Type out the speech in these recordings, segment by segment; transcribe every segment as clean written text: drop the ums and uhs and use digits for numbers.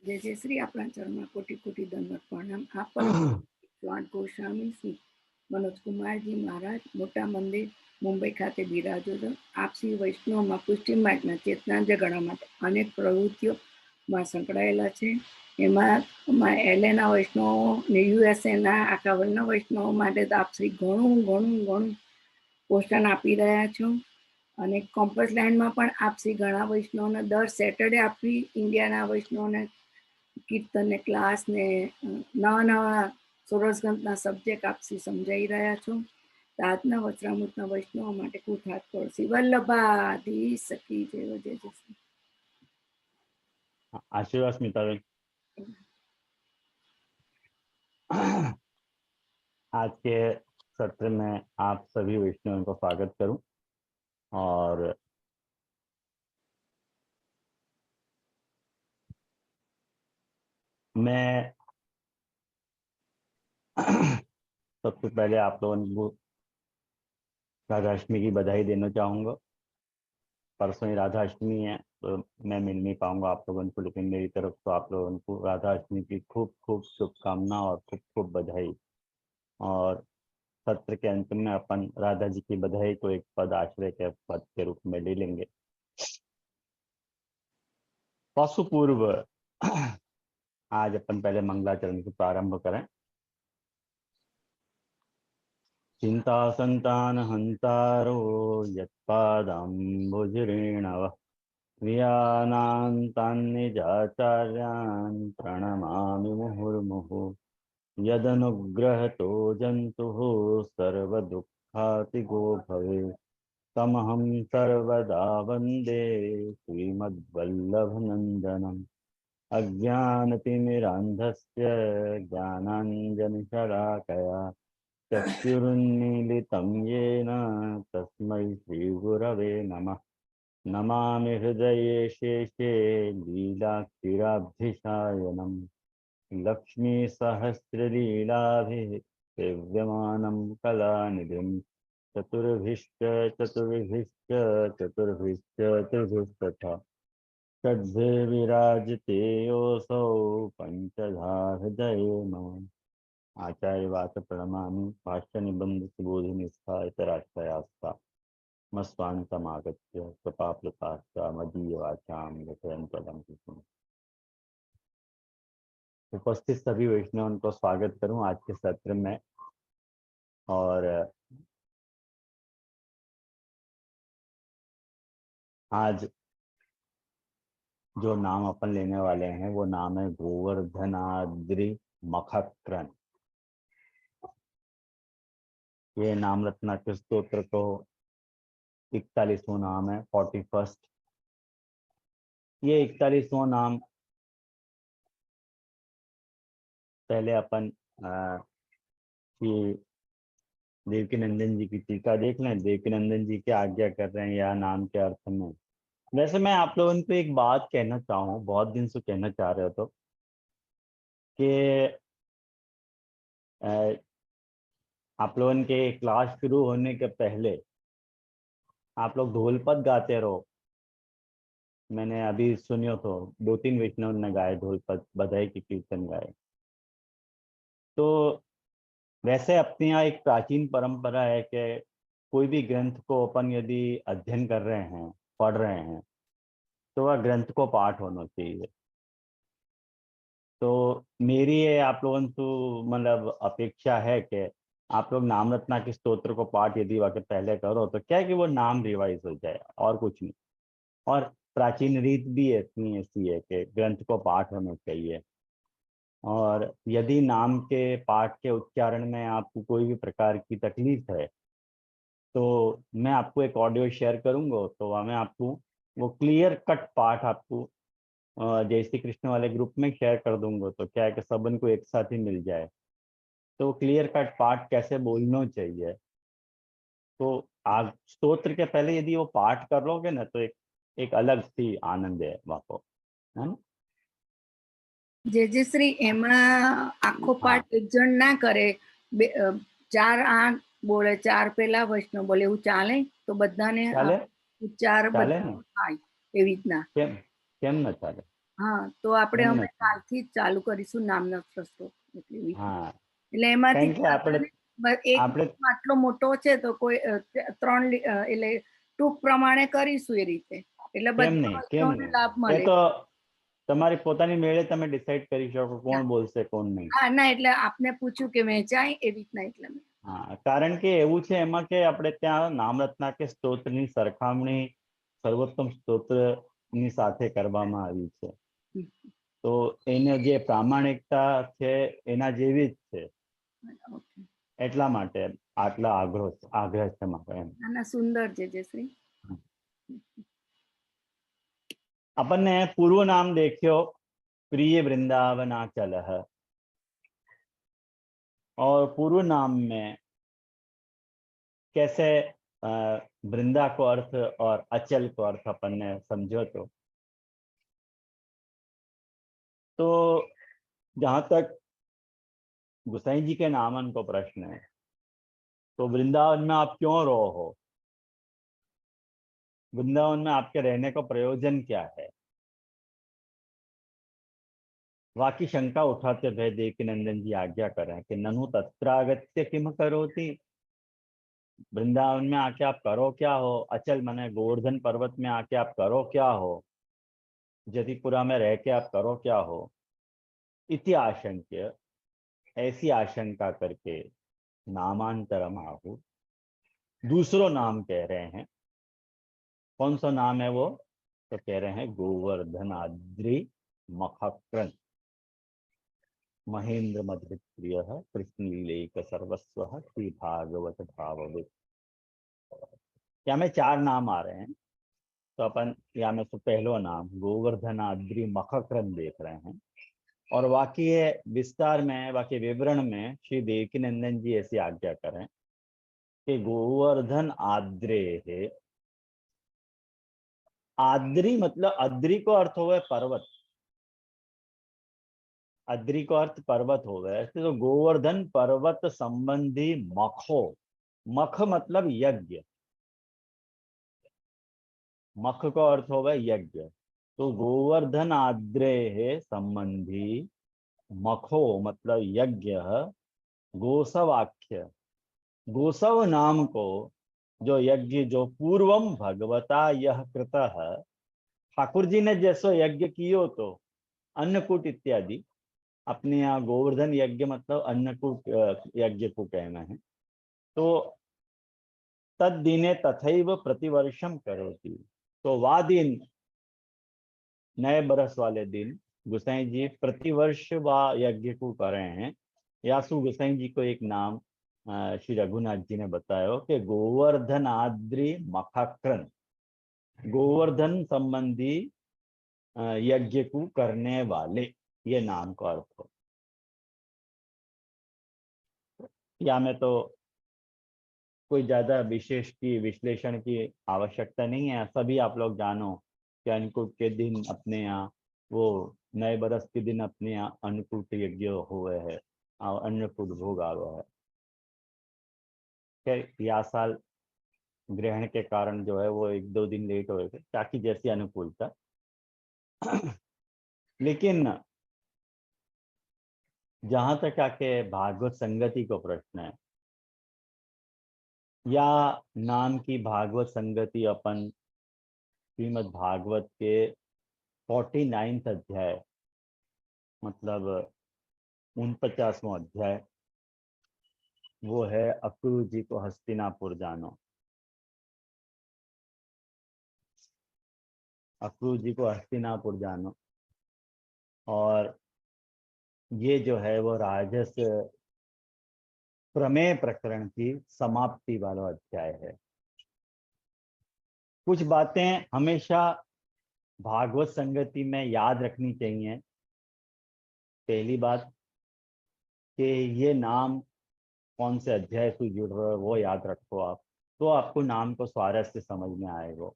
जय जय श्री अपना चरण में कोटि कोटि दंडवत प्रणाम। आप परम स्वाट गोस्वामी श्री मनोज कुमार जी महाराज मोटा मंदिर मुंबई खाते बिराजो છો। આપ શ્રી વૈષ્ણવમાં પુષ્ટિ માર્ગના ચેતના જગાડવા માટે અનેક પ્રવૃત્તિઓમાં સંકળાયેલા છે। એમાં એલએના વૈષ્ણવો ને યુએસએના આખા વર્ણ વૈષ્ણવો માટે તો આપ શ્રી ઘણું ઘણું ઘણું પોષણ આપી રહ્યા છો। અને કોમ્પસ લેન્ડમાં પણ આપસી ઘણા વૈષ્ણવને દર સેટરડે આપી ઇન્ડિયાના વૈષ્ણવને કીર્તન ને ક્લાસ ને નવા નવા સોરસગંજના સબ્જેક્ટ આપસી સમજાઈ રહ્યા છો। તો આજના વચરામૃતના વૈષ્ણવ માટે કુઠાત પડશે વલ્લભાધીશ સખી જય જય જય શ્રી। आशीर्वाद स्मिताबेन। आज के सत्र में आप सभी वैष्णवों को स्वागत करूं और मैं सबसे पहले आप लोगों को राधाष्टमी की बधाई देना चाहूँगा। परसों ही राधाष्टमी है तो मैं मिल नहीं पाऊंगा आप लोगों को, लेकिन मेरी तरफ से आप लोगों को राधाष्टमी की खूब खूब शुभकामना और खूब खूब बधाई। और सत्र के अंत में अपन राधा जी की बधाई को एक पद आश्रय के पद के रूप में ले लेंगे। पशु पूर्व आज अपन पहले मंगलाचरण से प्रारंभ करें। चिंता संतान हंतारो यत्पादाम्बुजरेणवः क्रियानान्तान्निजाचार्यान् प्रणमामि मुहुर्मुहुः। यदनुग्रहतो जन्तुः सर्वदुःखातिगो भवेत् तमहं सर्वदा वन्दे श्रीमद्वल्लभनन्दनम्। अज्ञानतिमिरान्धस्य ज्ञानाञ्जनशलाकया चक्षुरुन्मीलितं येन तस्मै श्रीगुरवे नमः। नमामि हृदये शेषे लीलाक्षीराब्धिशायनम्। लक्ष्मीसहस्रलीलाभिः सेव्यमानं कलानिधिं चतुर्भिश्च चतुर्भिश्च चतुर्भिश्च चतुर्भिस्तथा षड्भे विराजते योऽसौ पंचधा हृदये नमः। आचार्यवाच प्रणमामि भाष्य निबंध सुबोधि निष्ठा इतराश्रयास्ता मस्वान्तमागत्य कृपाप्लुताश्च मदीयवाचां रचयन्तलं कृष्णम्। उपस्थित सभी वैष्णवों को स्वागत करूं आज के सत्र में। और आज जो नाम अपन लेने वाले हैं वो नाम है गोवर्धनाद्रि मखक्रन। ये नाम रत्नाकर स्तोत्र को 41वां नाम है, 41st। ये 41वां नाम पहले अपन देवकीनंदन जी की टीका देख लें। देवकीनंदन जी क्या आज्ञा कर रहे हैं या नाम के अर्थ में। वैसे मैं आप लोगों को एक बात कहना चाहूँ, बहुत दिन से कहना चाह रहे हो तो कि आप लोगों के क्लास शुरू होने के पहले आप लोग ढोलपद गाते रहो। मैंने अभी सुनियो तो 2-3 वैष्णव ने गाए ढोलपद, बधाई की कीर्तन गाए। तो वैसे अपने यहाँ एक प्राचीन परंपरा है कि कोई भी ग्रंथ को अपन यदि अध्ययन कर रहे हैं, पढ़ रहे हैं, तो वह ग्रंथ को पाठ होना चाहिए। तो मेरी ये आप लोगों को मतलब अपेक्षा है कि आप लोग नाम रत्ना के स्तोत्र को पाठ यदि वाके पहले करो तो क्या है कि वो नाम रिवाइज हो जाए और कुछ नहीं। और प्राचीन रीत भी इतनी ऐसी है कि ग्रंथ को पाठ होना चाहिए। और यदि नाम के पाठ के उच्चारण में आपको कोई भी प्रकार की तकलीफ है तो मैं आपको एक ऑडियो शेयर करूंगा, तो वहाँ मैं आपको वो क्लियर कट पाठ आपको जय श्री कृष्ण वाले ग्रुप में शेयर कर दूंगा। तो क्या है कि सबन को एक साथ ही मिल जाए। तो क्लियर कट पाठ कैसे बोलना चाहिए, तो आज स्तोत्र के पहले यदि वो पाठ कर लोगे ना तो एक अलग सी आनंद है वहाँ को, है ना। जय जय श्री एमा आखो पाठ एक जन ना करे, 4-8 बोले, 4 પેલા વૈષ્ણવ બોલે, એવું ચાલે તો બધાને ચાલે ઉચ્ચાર ચાલે બધા ને થાય એવી રીતના? કેમ કેમ ન ચાલે? હા, તો આપણે એમ અમે નથી. કાલથી જ ચાલુ કરીશું નામના ટ્રસ્ટો એટલે વિધિ. હા, એટલે એમાંથી કારણ કે આપણે એક આપણે ગ્રુપ આટલો મોટો છે તો કોઈ એટલે ટૂંક પ્રમાણે કરીશું એ રીતે, એટલે કેમ બધા નહીં, કેમ વસ્તુઓને નહીં, લાભ એ મળે. તો તમારી પોતાની મેળે તમે ડિસાઈડ કરી શકો હા, કોણ બોલશે કોણ નહીં. હા, ના એટલે આપને પૂછ્યું કે વહેંચાય એવી રીતના એટલે હા, કારણ કે એવું છે એમાં કે આપણે ત્યાં નામ રત્ના કે સ્તોત્રની સરખામણી સર્વોત્તમ સ્તોત્રની સાથે કરવામાં આવી છે, હમ, તો એને જે પ્રામાણિકતા છે એના જેવી જ છે, ઓકે. એટલા માટે આટલા આગ્રહ છે મારો એમ. ના ના, સુંદર છે જયશ્રી. अपन ने पूर्व नाम देखियो प्रिय वृंदावनाचल है, और पूर्व नाम में कैसे वृंदा को अर्थ और अचल को अर्थ अपन ने समझो, तो जहां तक गुसाई जी के नामन को प्रश्न है, तो वृंदावन में आप क्यों रहो हो, वृंदावन में आपके रहने का प्रयोजन क्या है। वाकी शंका उठाते भय देवकी नंदन जी आज्ञा करें कि ननु तत्रागत्य किम करोति, वृंदावन में आके आप करो क्या हो, अचल मने गोवर्धन पर्वत में आके आप करो क्या हो, जतिपुरा में रह के आप करो क्या हो, इति आशंक्य, ऐसी आशंका करके नामांतरम आहु, दूसरो नाम कह रहे हैं। कौन सा नाम है वो, तो कह रहे हैं गोवर्धनाद्रि मखक्रन महेंद्र मधुर प्रिय कृष्ण लीलेक सर्वस्व श्री भागवत भावविद। क्या में 4 नाम आ रहे हैं, तो अपन या में से पहलो नाम गोवर्धनाद्रि मखक्रन देख रहे हैं, और बाकी विस्तार में बाकी विवरण में श्री देवकी नंदन जी ऐसी आज्ञा करें कि गोवर्धन आद्रे है। आद्री मतलब अद्री को अर्थ हो गए पर्वत, अद्री को अर्थ पर्वत हो गए, तो गोवर्धन पर्वत संबंधी मखो, मख मतलब यज्ञ, मख को अर्थ हो गए यज्ञ, तो गोवर्धन आद्रेह संबंधी मखो मतलब यज्ञ, गोसवाख्य, गोसव नाम को जो यज्ञ जो पूर्वम भगवता यह कृतः, ठाकुर जी ने जैसो यज्ञ कियो तो अन्नकूट इत्यादि, अपने यहाँ गोवर्धन यज्ञ मतलब अन्नकूट यज्ञ को कहना है, तो तद दिने तथैव प्रतिवर्षम करोति, तो वा दिन नए बरस वाले दिन गुसाई जी प्रतिवर्ष वा यज्ञ को कर रहे हैं। यासु गुसाई जी को एक नाम श्री रघुनाथ जी ने बताया कि गोवर्धन आद्रि मखक्रन, गोवर्धन संबंधी यज्ञ को करने वाले, ये नाम का अर्थ हो। या में तो कोई ज्यादा विशेष की विश्लेषण की आवश्यकता नहीं है, सभी आप लोग जानो कि अन्नकूट के दिन अपने यहाँ वो नए बरस के दिन अपने यहाँ अन्नकूट यज्ञ हुए है और अन्नकूट भोग आवा है। खैर यह साल ग्रहण के कारण जो है वो 1-2 दिन लेट हो गए, ताकि जैसी अनुकूलता। लेकिन जहां तक आके भागवत संगति को प्रश्न है, या नाम की भागवत संगति अपन श्रीमद् भागवत के 49 अध्याय मतलब 49वां अध्याय, वो है अक्रूर जी को हस्तिनापुर जानो। अक्रूर जी को हस्तिनापुर जानो, और ये जो है वो राजस प्रमेय प्रकरण की समाप्ति वाला अध्याय है। कुछ बातें हमेशा भागवत संगति में याद रखनी चाहिए। पहली बात कि ये नाम कौन से अध्याय से जुड़ रहे हो वो याद रखो आप, तो आपको नाम को स्वारस्य समझ में आएगा।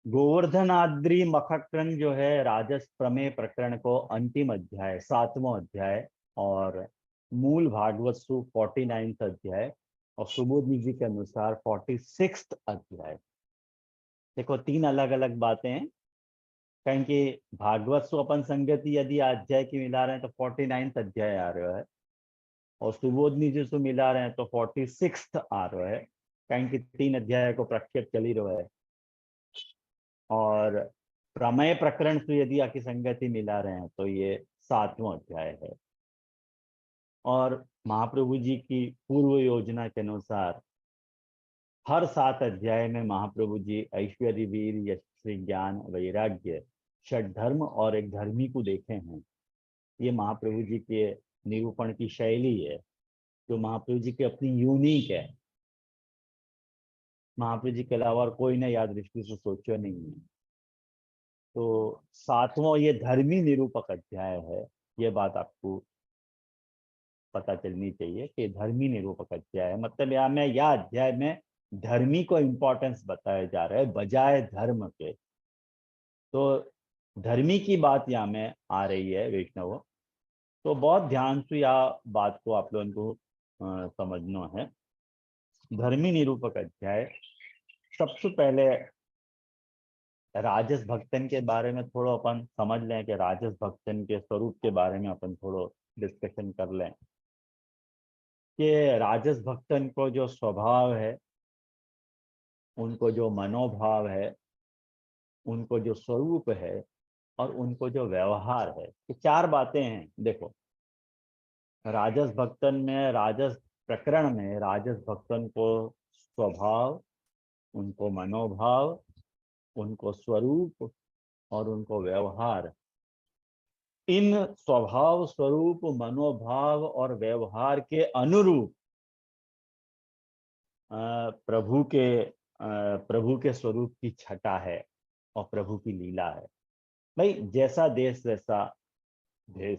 गोवर्धनाद्रि मखक्रन जो है राजस प्रमेय प्रकरण को अंतिम अध्याय 7वां अध्याय, और मूल भागवत सु 49 अध्याय, और सुबोधनी जी के अनुसार 46 अध्याय। देखो 3 अलग अलग बातें हैं। कहीं कि भागवत सु अपन संगति यदि अध्याय की मिला रहे हैं तो 49th अध्याय आ रहा है, और सुबोधनी जी से मिला रहे हैं तो 46th आ रहा है, कहीं कि 3 अध्याय को प्रक्षेप चली रहा है। और प्रमेय प्रकरण से यदि आकी संगति मिला रहे हैं तो ये 7वां अध्याय है। और महाप्रभु जी की पूर्व योजना के अनुसार हर 7 अध्याय में महाप्रभु जी ऐश्वर्य वीर यश श्री ज्ञान वैराग्य षड धर्म और एक धर्मी को देखे हैं। ये महाप्रभु जी के निरूपण की शैली है, जो महाप्रभु जी की अपनी यूनिक है। महाप्रभु जी के अलावा और कोई ने याद दृष्टि से सोचो नहीं है। तो 7वां ये धर्मी निरूपक अध्याय है। ये बात आपको पता चलनी चाहिए कि धर्मी निरूपक अध्याय है, मतलब यहाँ में यह अध्याय में धर्मी को इम्पोर्टेंस बताया जा रहा है बजाय धर्म के। तो धर्मी की बात यहाँ में आ रही है वैष्णव, तो बहुत ध्यान से यह बात को आप लोगों को समझना है। धर्मी निरूपक अध्याय सबसे पहले राजस भक्तन के बारे में थोड़ा अपन समझ लें कि राजस भक्तन के स्वरूप के बारे में अपन थोड़ा डिस्कशन कर लें कि राजस भक्तन को जो स्वभाव है, उनको जो मनोभाव है, उनको जो स्वरूप है और उनको जो व्यवहार है, ये 4 बातें हैं। देखो, राजस भक्तन में, राजस प्रकरण में राजस भक्तन को स्वभाव, उनको मनोभाव, उनको स्वरूप और उनको व्यवहार, इन स्वभाव स्वरूप मनोभाव और व्यवहार के अनुरूप प्रभु के स्वरूप की छटा है और प्रभु की लीला है। भाई जैसा देश वैसा भेष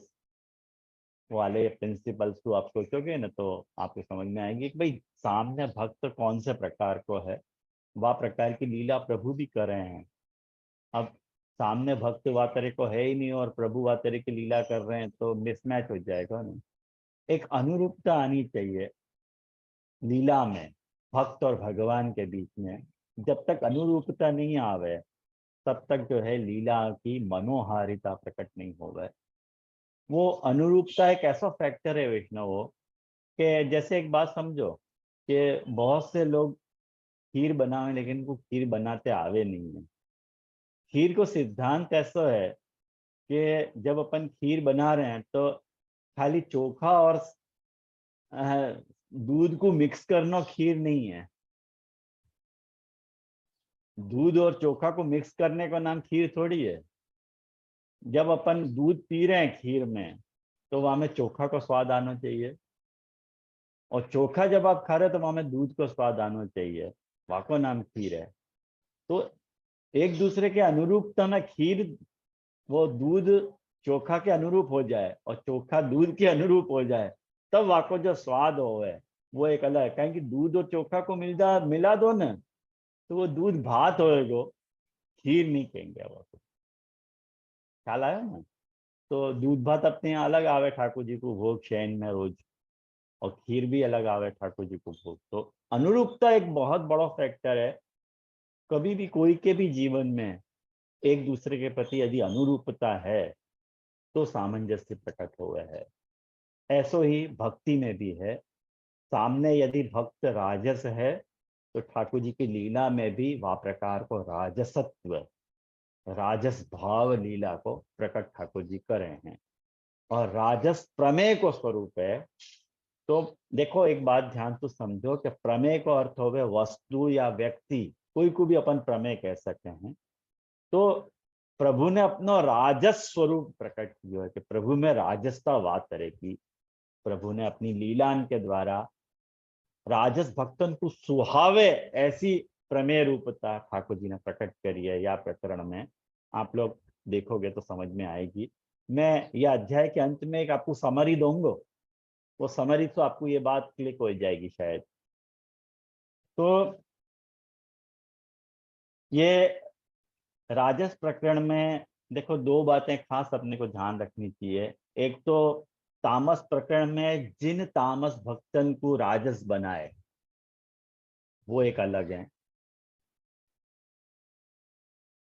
वाले प्रिंसिपल्स को आप सोचोगे ना तो आपको समझ में आएंगे कि भाई सामने भक्त कौन से प्रकार को है, वह प्रकार की लीला प्रभु भी कर रहे हैं। अब सामने भक्त वह तरह को है ही नहीं और प्रभु वह तरह की लीला कर रहे हैं तो मिसमैच हो जाएगा ना। एक अनुरूपता आनी चाहिए लीला में, भक्त और भगवान के बीच में। जब तक अनुरूपता नहीं आवे तब तक जो है लीला की मनोहारिता प्रकट नहीं होगा। वो अनुरूपता एक ऐसा फैक्टर है वैष्णव कि जैसे एक बात समझो कि बहुत से लोग खीर बनावे लेकिन उनको खीर बनाते आवे नहीं है। खीर को सिद्धांत ऐसा है कि जब अपन खीर बना रहे हैं तो खाली चोखा और दूध को मिक्स करना खीर नहीं है। दूध और चोखा को मिक्स करने का नाम खीर थोड़ी है। जब अपन दूध पी रहे हैं खीर में तो वहां में चोखा का स्वाद आना चाहिए, और चोखा जब आप खा रहे हो तो वहां में दूध का स्वाद आना चाहिए, वहां को नाम खीर है। तो एक दूसरे के अनुरूपता में खीर, वो दूध चोखा के अनुरूप हो जाए और चोखा दूध के अनुरूप हो जाए, तब वहां को जो स्वाद हो है वो एक अलग है। कहें कि दूध और चोखा को मिला दो ना तो वो दूध भात होएगा, खीर नहीं कहेंगे वो। ख्याल आया ना। तो दूध भात अपने यहाँ अलग आवे ठाकुर जी को भोग शयन में रोज, और खीर भी अलग आवे ठाकुर जी को भोग। तो अनुरूपता एक बहुत बड़ा फैक्टर है। कभी भी कोई के भी जीवन में एक दूसरे के प्रति यदि अनुरूपता है तो सामंजस्य प्रकट हुआ है। ऐसो ही भक्ति में भी है। सामने यदि भक्त राजस है तो ठाकुर जी की लीला में भी वह प्रकार को राजसत्व, राजस भाव लीला को प्रकट ठाकुर जी कर रहे हैं। और राजस प्रमेय को स्वरूप है। तो देखो एक बात ध्यान तो समझो कि प्रमेय को अर्थ हो गए वस्तु या व्यक्ति, कोई को भी अपन प्रमेय कह सकते हैं। तो प्रभु ने अपना राजस स्वरूप प्रकट किया है कि प्रभु में राजसता बात करेगी। प्रभु ने अपनी लीलान के द्वारा राजस भक्तन को सुहावे ऐसी प्रमेय रूपता ठाकुर जी ने प्रकट करी है। या प्रकरण में आप लोग देखोगे तो समझ में आएगी। मैं यह अध्याय के अंत में एक आपको समरी दूंगा, वो समरी तो आपको ये बात क्लिक हो जाएगी शायद। तो ये राजस प्रकरण में देखो 2 बातें खास अपने को ध्यान रखनी चाहिए। एक तो तामस प्रकरण में जिन तामस भक्तन को राजस बनाए वो एक अलग है।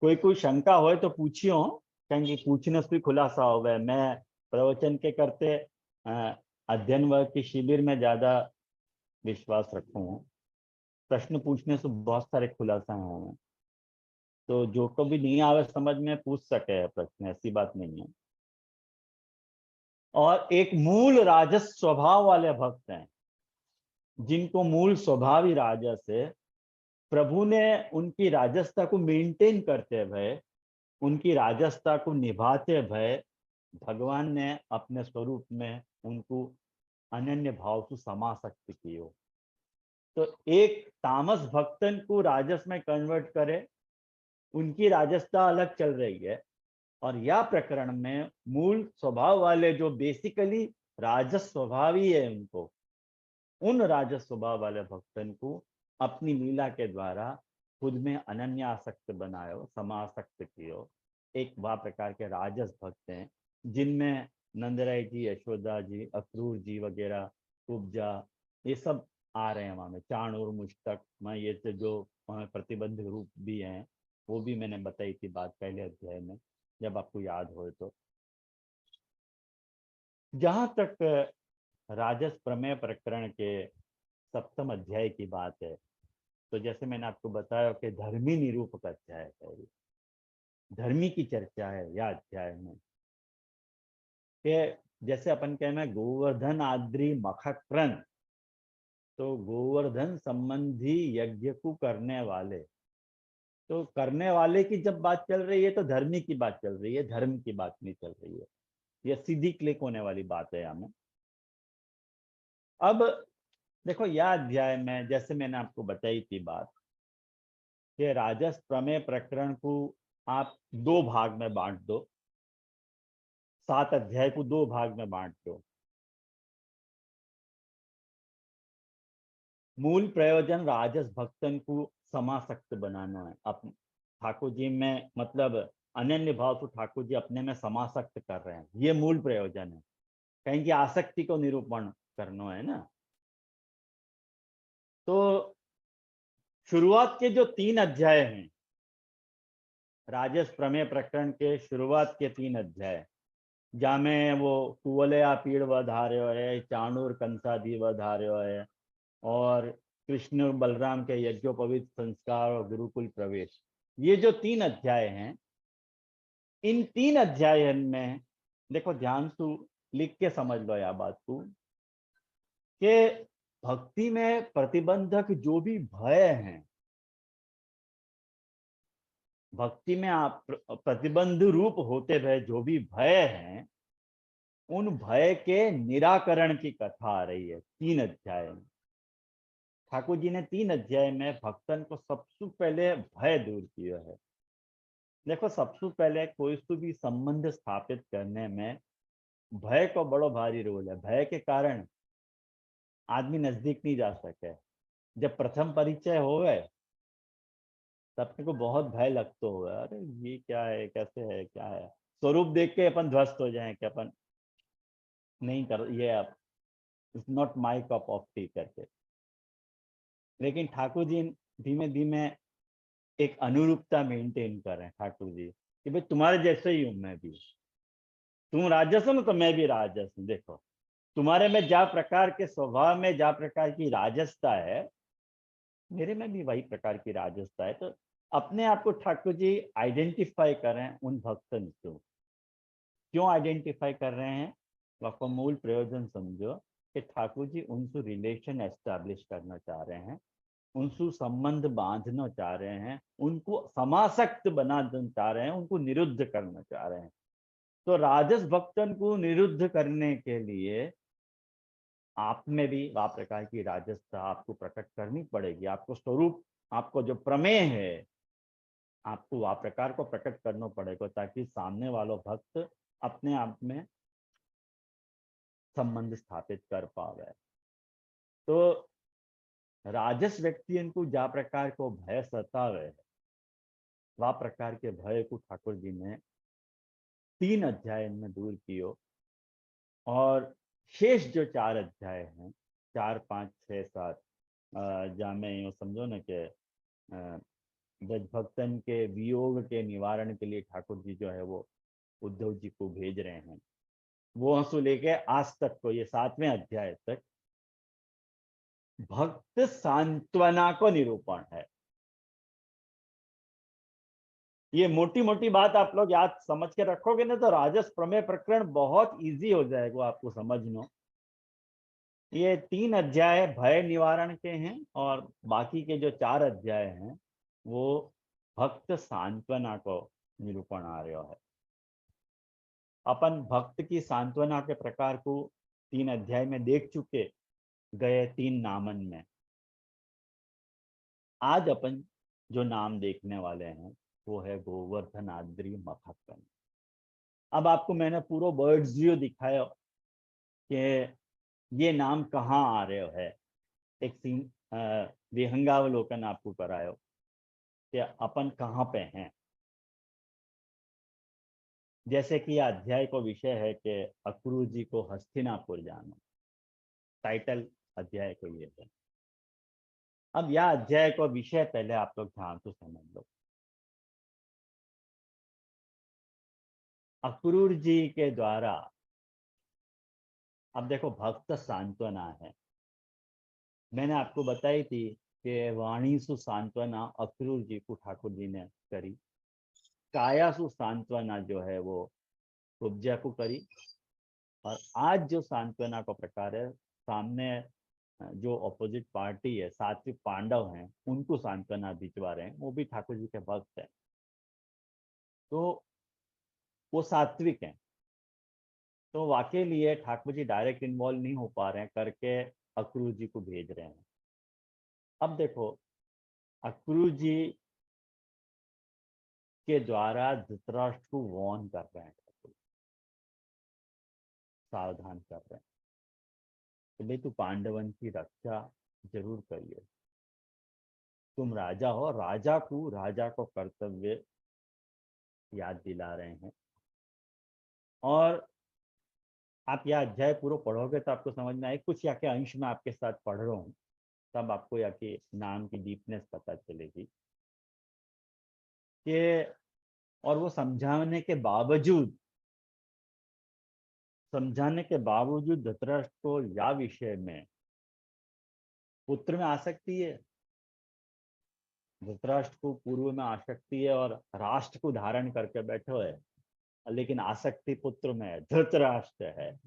कोई शंका हो तो पूछियो, कहीं पूछने से भी खुलासा हो गए। मैं प्रवचन के करते अध्ययन वर्ग की शिविर में ज्यादा विश्वास रखूं हूँ। प्रश्न पूछने से बहुत सारे खुलासा हैं, तो जो को भी नहीं आवे समझ में पूछ सके प्रश्न, ऐसी बात नहीं है। और एक मूल राजस स्वभाव वाले भक्त हैं, जिनको मूल स्वभाव ही राजस है। प्रभु ने उनकी राजसता को मेंटेन करते हुए, उनकी राजसता को निभाते हुए, भगवान ने अपने स्वरूप में उनको अनन्य भाव से समासक्त कियो। तो एक तामस भक्तन को राजस में कन्वर्ट करे, उनकी राजसता अलग चल रही है। और यह प्रकरण में मूल स्वभाव वाले जो बेसिकली राजस स्वभाव ही है, उनको उन राजस स्वभाव वाले भक्तन को अपनी लीला के द्वारा खुद में अनन्य आसक्त बनायो, समासक्त कियो। एक वह प्रकार के राजस भक्त हैं, जिनमें नंदराय जी, यशोदा जी, अक्रूर जी वगैरह, कुब्जा, ये सब आ रहे हैं वहां में। चाणूर, मुश्तक में ये जो प्रतिबंध रूप भी हैं, वो भी मैंने बताई थी बात पहले अध्याय में, जब आपको याद हो तो। जहां तक राजस प्रमेय प्रकरण के सप्तम अध्याय की बात है, तो जैसे मैंने आपको बताया कि धर्मी निरूपक अध्याय है, धर्मी की चर्चा है यह अध्याय में। कि जैसे अपन कहना गोवर्धन आद्री मखक्रन, तो गोवर्धन संबंधी यज्ञ को करने वाले, तो करने वाले की जब बात चल रही है तो धर्मी की बात चल रही है, धर्म की बात नहीं चल रही है। यह सीधी क्लिक होने वाली बात है हमें। अब देखो, यह अध्याय में जैसे मैंने आपको बताई थी बात, कि राजस प्रमेय प्रकरण को आप दो भाग में बांट दो, 7 अध्याय को दो भाग में बांट दो। मूल प्रयोजन राजस भक्तन को समासक्त बनाना है। अब ठाकुर जी में मतलब अनन्य भाव को ठाकुर जी अपने में समासक्त कर रहे हैं, ये मूल प्रयोजन है। कहीं की आसक्ति को निरूपण करना है ना। तो शुरुआत के जो 3 अध्याय हैं, राजस प्रमेय प्रकरण के शुरुआत के 3 अध्याय, जहाँ में वो कुवलया पीड़ वधार्यो है, चाणूर कंसादी वधार्यो है, और कृष्ण बलराम के यज्ञोपवीत संस्कार और गुरुकुल प्रवेश, ये जो 3 अध्याय हैं, इन 3 अध्याय में देखो ध्यान से लिख के समझ लो यह बात को, कि भक्ति में प्रतिबंधक जो भी भय हैं, भक्ति में आप प्रतिबंध रूप होते हुए जो भी भय हैं, उन भय के निराकरण की कथा आ रही है 3 अध्याय में। ठाकुर जी ने 3 अध्याय में भक्तन को सबसे पहले भय दूर किया है। देखो, सबसे पहले कोई से भी संबंध स्थापित करने में भय को बड़ो भारी रोल है। भय के कारण आदमी नजदीक नहीं जा सके। जब प्रथम परिचय हो गए, तब अपने को बहुत भय लगता होगा, अरे ये क्या है, कैसे है, क्या है। स्वरूप देख के अपन ध्वस्त हो जाए कि अपन नहीं कर, ये अब it's not my cup of T करके। लेकिन ठाकुर जी धीमे धीमे एक अनुरूपता मेंटेन कर रहे हैं ठाकुर जी, कि भाई तुम्हारे जैसे ही हूं मैं भी। तुम राजस हो ना, तो मैं भी राजस हूँ। देखो, तुम्हारे में जा प्रकार के स्वभाव में जा प्रकार की राजसता है, मेरे में भी वही प्रकार की राजसता है। तो अपने आप को ठाकुर जी आइडेंटिफाई कर रहे हैं उन भक्तन को। क्यों आइडेंटिफाई कर रहे हैं? तो आपको मूल प्रयोजन समझो कि ठाकुर जी उनसे रिलेशन एस्टैब्लिश करना चाह रहे हैं, उनसे संबंध बांधना चाह रहे हैं, उनको समासक्त बनाना चाह रहे हैं, उनको निरुद्ध करना चाह रहे हैं। तो राजस भक्तन को निरुद्ध करने के लिए आप में भी वह प्रकार की राजसता आपको प्रकट करनी पड़ेगी। आपको स्वरूप, आपको जो प्रमेय है, आपको वह प्रकार को प्रकट करना पड़ेगा, ताकि सामने वाला भक्त अपने आप में संबंध स्थापित कर पावे। तो राजस व्यक्ति इनको जा प्रकार को भय सतावे, वह प्रकार के भय को ठाकुर जी ने 3 अध्याय में दूर कियो। और शेष जो 4 अध्याय हैं, 4, 5, 6, 7, जहाँ में यूँ समझो ना कि ब्रजभक्तन के वियोग के निवारण के लिए ठाकुर जी जो है वो उद्धव जी को भेज रहे हैं। वो से लेके आज तक को, ये 7वें अध्याय तक भक्त सांत्वना को निरूपण है। ये मोटी मोटी बात आप लोग याद समझ के रखोगे ना तो राजस प्रमेय प्रकरण बहुत इजी हो जाएगा आपको समझना। ये 3 अध्याय भय निवारण के हैं और बाकी के जो 4 अध्याय हैं वो भक्त सांत्वना को निरूपण आ रहा है। अपन भक्त की सांत्वना के प्रकार को 3 अध्याय में देख चुके गए 3 नामन में। आज अपन जो नाम देखने वाले हैं वो है गोवर्धन आद्री मखकन। अब आपको मैंने पूरा बर्ड्स व्यू दिखाया कि ये नाम कहाँ आ रहे है। एक सीन विहंगावलोकन आपको करायो कि अपन कहाँ पे हैं। जैसे कि अध्याय को विषय है कि अक्रूर जी को हस्तिनापुर जाना, टाइटल अध्याय को ये है। अब यह अध्याय को विषय पहले आप लोग ध्यान से समझ लो। अक्रूर जी के द्वारा, अब देखो भक्त सांत्वना है, मैंने आपको बताई थी कि वाणी सु सांत्वना अक्रूर जी को ठाकुर जी ने करी, काया सु सांत्वना जो है वो कुब्जा को करी, और आज जो सांत्वना का प्रकार है सामने जो ऑपोजिट पार्टी है सात्विक पांडव हैं उनको सांत्वना भिजवा रहे हैं, वो भी ठाकुर जी के भक्त हैं। तो वो सात्विक हैं, तो वाकई लिए ठाकुर जी डायरेक्ट इन्वॉल्व नहीं हो पा रहे हैं करके अक्रूर जी को भेज रहे हैं। अब देखो अक्रूर जी के द्वारा धृतराष्ट्र को वॉर्न कर रहे हैं, सावधान कर रहे हैं कि भाई तू पांडवन की रक्षा जरूर करिए, तुम राजा हो, राजा को कर्तव्य याद दिला रहे हैं। और आप यह अध्याय पूरा पढ़ोगे तो आपको समझ में आए, कुछ या के अंश में आपके साथ पढ़ रहा हूँ तब आपको या के नाम की डीपनेस पता चलेगी कि, और वो समझाने के बावजूद धृतराष्ट्र को या विषय में पुत्र में आसक्ति है, धृतराष्ट्र को पूर्व में आसक्ति है और राष्ट्र को धारण करके बैठो है, लेकिन आसक्ति पुत्र में है, धृतराष्ट्र है।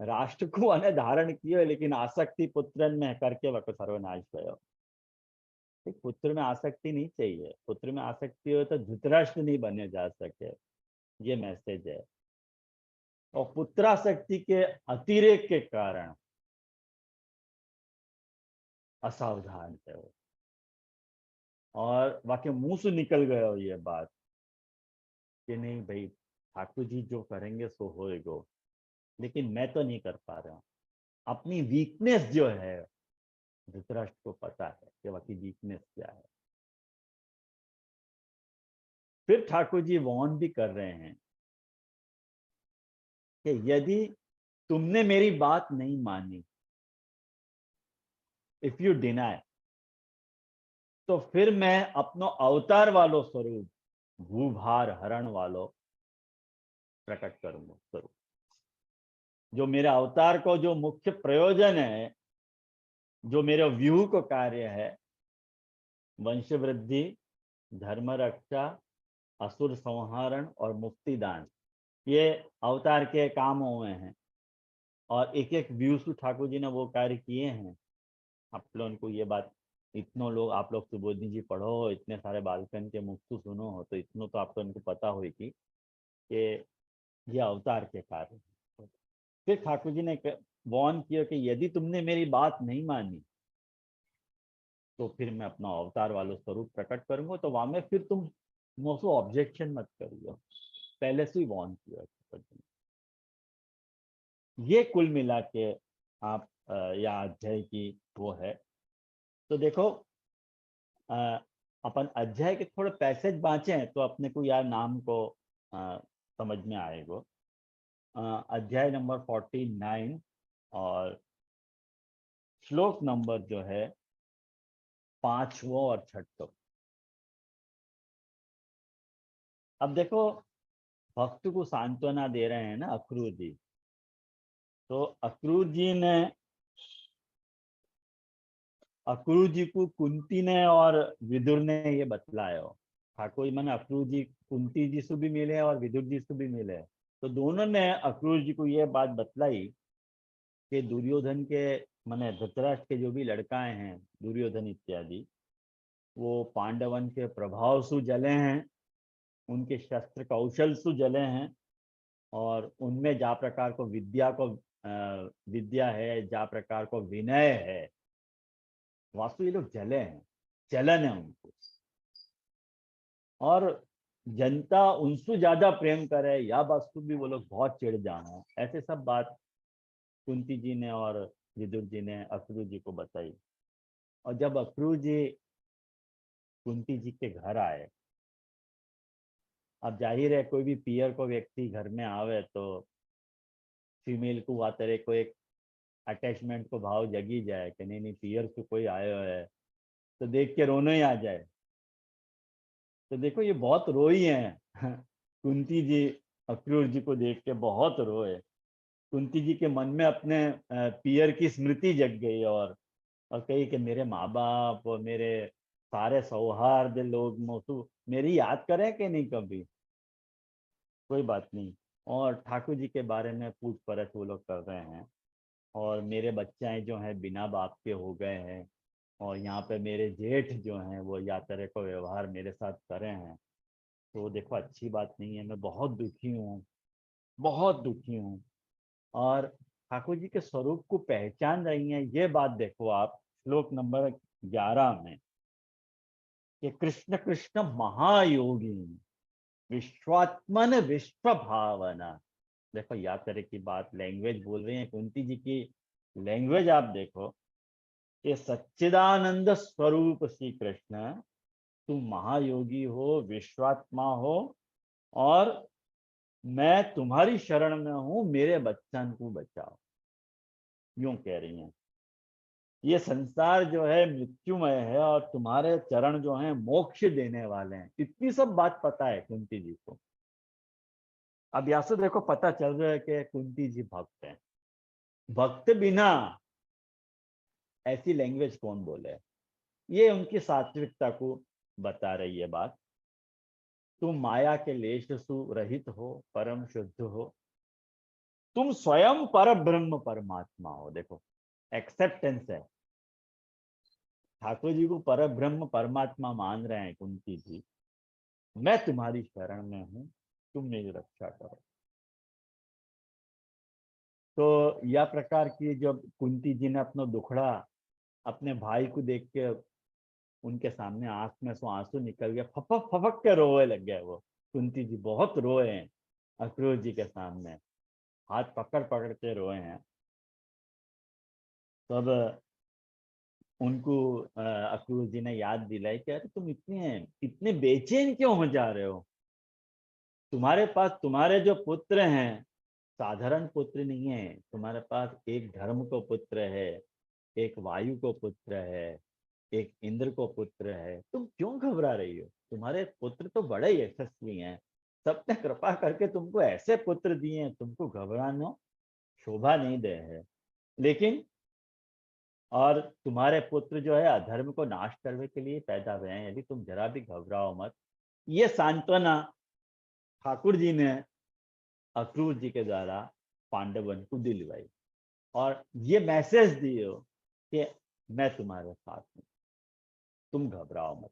राष्ट्र को अने धारण किए लेकिन आसक्ति पुत्रन में करके वह सर्वनाश भयो। पुत्र में आसक्ति नहीं चाहिए, पुत्र में आसक्ति हो तो धृतराष्ट्र नहीं बने जा सके, ये मैसेज है। और पुत्रासक्ति के अतिरेक के कारण असावधान है वो, और वाकई मुंह से निकल गया हो ये बात कि नहीं भाई ठाकुर जी जो करेंगे सो होएगा, लेकिन मैं तो नहीं कर पा रहा हूँ। अपनी वीकनेस जो है धृतराष्ट्र को पता है कि वाकई वीकनेस क्या है। फिर ठाकुर जी वॉर्न भी कर रहे हैं कि यदि तुमने मेरी बात नहीं मानी, इफ यू डिनाई, तो फिर मैं अपनो अवतार वालो स्वरूप भूभार हरण वालो प्रकट करूंगा स्वरूप। जो मेरे अवतार को जो मुख्य प्रयोजन है, जो मेरे व्यूह को कार्य है, वंश वृद्धि, धर्म रक्षा, असुर संहारण और मुक्तिदान, ये अवतार के काम हुए हैं। और एक एक व्यूह ठाकुर जी ने वो कार्य किए हैं। आप लोगों को ये बात, इतनों लोग आप लोग सुबोधनी जी पढ़ो, इतने सारे बालकन के मुख सुनो हो, तो इतनों तो आप लोगों को पता होगी कि ये अवतार के कार्य। फिर ठाकुर जी ने वॉर्न किया कि यदि तुमने मेरी बात नहीं मानी तो फिर मैं अपना अवतार वालों स्वरूप प्रकट करूंगा, तो वहां में फिर तुम मोसो ऑब्जेक्शन मत करियो, पहले से ही वॉर्न किया। ये कुल मिला के आप या अध्याय की वो है। तो देखो अपन अध्याय के थोड़े पैसेज बाँचे हैं तो अपने को यार नाम को समझ में आएगा। अध्याय नंबर 49 और श्लोक नंबर जो है 5वां और 6वां। अब देखो, भक्त को सांत्वना दे रहे हैं ना अक्रूर जी। तो अक्रूर जी को कुंती ने और विदुर ने ये बतलायो। ठाकुर मैंने अक्रूर जी कुंती जी से भी मिले और विदुर जी से भी मिले। तो दोनों ने अक्रूर जी को ये बात बतलाई कि दुर्योधन के माने धृतराष्ट्र के जो भी लड़काएं हैं, दुर्योधन इत्यादि, वो पांडवन के प्रभाव से जले हैं, उनके शस्त्र कौशल से जले हैं, और उनमें जा प्रकार को विद्या है, जा प्रकार को विनय है, वास्तु ये लोग जले हैं, जलन है उनको। और जनता उनसे ज्यादा प्रेम करे या वस्तु भी वो लोग बहुत चिढ़ जाना, ऐसे सब बात कुंती जी ने और विदुर जी ने अक्रूर जी को बताई। और जब अक्रूर जी कुंती जी के घर आए, अब जाहिर है कोई भी पियर को व्यक्ति घर में आवे तो फीमेल को वहाँ तरह को एक अटैचमेंट को भाव जगी जाए कि नहीं नहीं पियर से कोई आयो है, तो देख के रोना ही आ जाए। तो देखो ये बहुत रोई हैं कुंती जी अक्रूर जी को देख के बहुत रोए। कुंती जी के मन में अपने पियर की स्मृति जग गई, और कही कि मेरे माँ बाप और मेरे सारे सौहार्द लोग मोसू मेरी याद करें कि नहीं कभी। कोई बात नहीं। और ठाकुर जी के बारे में पूछ परछ वो लोग कर रहे हैं, और मेरे बच्चे जो हैं बिना बाप के हो गए हैं, और यहाँ पे मेरे जेठ जो हैं वो या तरह का व्यवहार मेरे साथ करे हैं। तो देखो अच्छी बात नहीं है, मैं बहुत दुखी हूँ, बहुत दुखी हूँ। और ठाकुर जी के स्वरूप को पहचान रही हैं, ये बात देखो आप श्लोक नंबर 11 में, कि कृष्ण कृष्ण महायोगी विश्वात्मन विश्व भावना। देखो या तरह की बात लैंग्वेज बोल रही है कुंती जी की। लैंग्वेज आप देखो, ये सच्चिदानंद स्वरूप श्री कृष्ण, तुम महायोगी हो, विश्वात्मा हो, और मैं तुम्हारी शरण में हूं, मेरे बच्चन को बचाओ, यूं कह रही हैं। ये संसार जो है मृत्युमय है, और तुम्हारे चरण जो हैं मोक्ष देने वाले हैं। इतनी सब बात पता है कुंती जी को। अब यहाँ से देखो पता चल रहा है कि कुंती जी भक्त हैं। भक्त बिना ऐसी लैंग्वेज कौन बोले। ये उनकी सात्विकता को बता रही है बात। तुम माया के लेश सु रहित हो, परम शुद्ध हो, तुम स्वयं पर ब्रह्म परमात्मा हो। देखो एक्सेप्टेंस है। ठाकुर जी को पर ब्रह्म परमात्मा मान रहे हैं कुंती जी। मैं तुम्हारी शरण में हूं, तुम मेरी रक्षा करो। तो यह प्रकार की जब कुंती जी ने अपना दुखड़ा अपने भाई को देख के, उनके सामने आंख में से आंसू निकल गया, फपक फपक के रोए लग गए वो। कुंती जी बहुत रोए हैं अक्रूर जी के सामने, हाथ पकड़ पकड़ के रोए हैं। तब उनको अक्रूर जी ने याद दिलाई कि अरे तुम इतने इतने बेचैन क्यों हो जा रहे हो। तुम्हारे पास तुम्हारे जो पुत्र हैं साधारण पुत्र नहीं है, तुम्हारे पास एक धर्म को पुत्र है, एक वायु को पुत्र है, एक इंद्र को पुत्र है। तुम क्यों घबरा रही हो। तुम्हारे पुत्र तो बड़े यशस्वी हैं, सबने कृपा करके तुमको ऐसे पुत्र दिए हैं, तुमको घबराना शोभा नहीं दे है। लेकिन और तुम्हारे पुत्र जो है अधर्म को नाश करने के लिए पैदा हुए हैं, यदि तुम जरा भी घबराओ मत। ये सांत्वना ठाकुर जी ने अक्रूर जी के द्वारा पांडवन को दिलवाई, और ये मैसेज दिए हो कि मैं तुम्हारे साथ हूं, तुम घबराओ मत।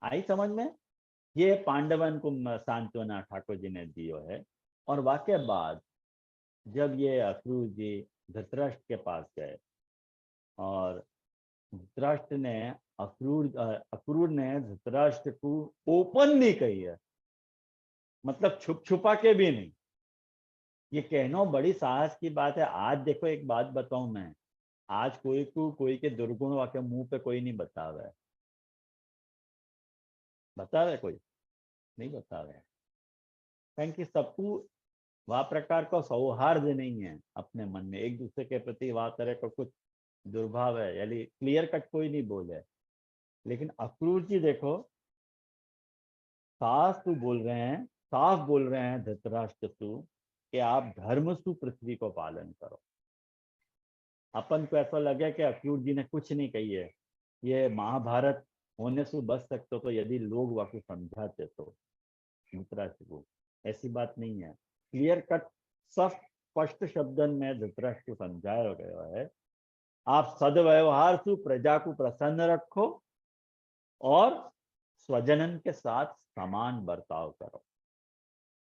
आई समझ में। ये पांडवन को सांत्वना ठाकुर जी ने दियो है। और वाक्य बाद जब ये अक्रूर जी धृतराष्ट्र के पास गए, और धृतराष्ट्र ने अक्रूर ने धृतराष्ट्र को ओपन नहीं कही है, मतलब छुप छुपा के भी नहीं। ये कहना बड़ी साहस की बात है। आज देखो एक बात बताऊं मैं, आज कोई को कोई के दुर्गुण वाके मुंह पे कोई नहीं बता रहा है। बता रहा है कोई नहीं बता रहा है, क्योंकि सबको वह प्रकार का सौहार्द नहीं है अपने मन में, एक दूसरे के प्रति वह तरह का कुछ दुर्भाव है, यानी क्लियर कट कोई नहीं बोले। लेकिन अक्रूर जी देखो साफ बोल रहे हैं धृतराष्ट्र सु कि आप धर्म सु पृथ्वी को पालन करो। अपन को ऐसा लगे कि अक्रूर जी ने कुछ नहीं कही है, ये महाभारत होने से बच सकते तो यदि लोग वाकई समझाते तो धृतराष्ट्र को। ऐसी बात नहीं है, क्लियर कट सब स्पष्ट शब्दन में धृतराष्ट्र को समझाया गया है, आप सदव्यवहार से प्रजा को प्रसन्न रखो और स्वजनन के साथ समान बर्ताव करो।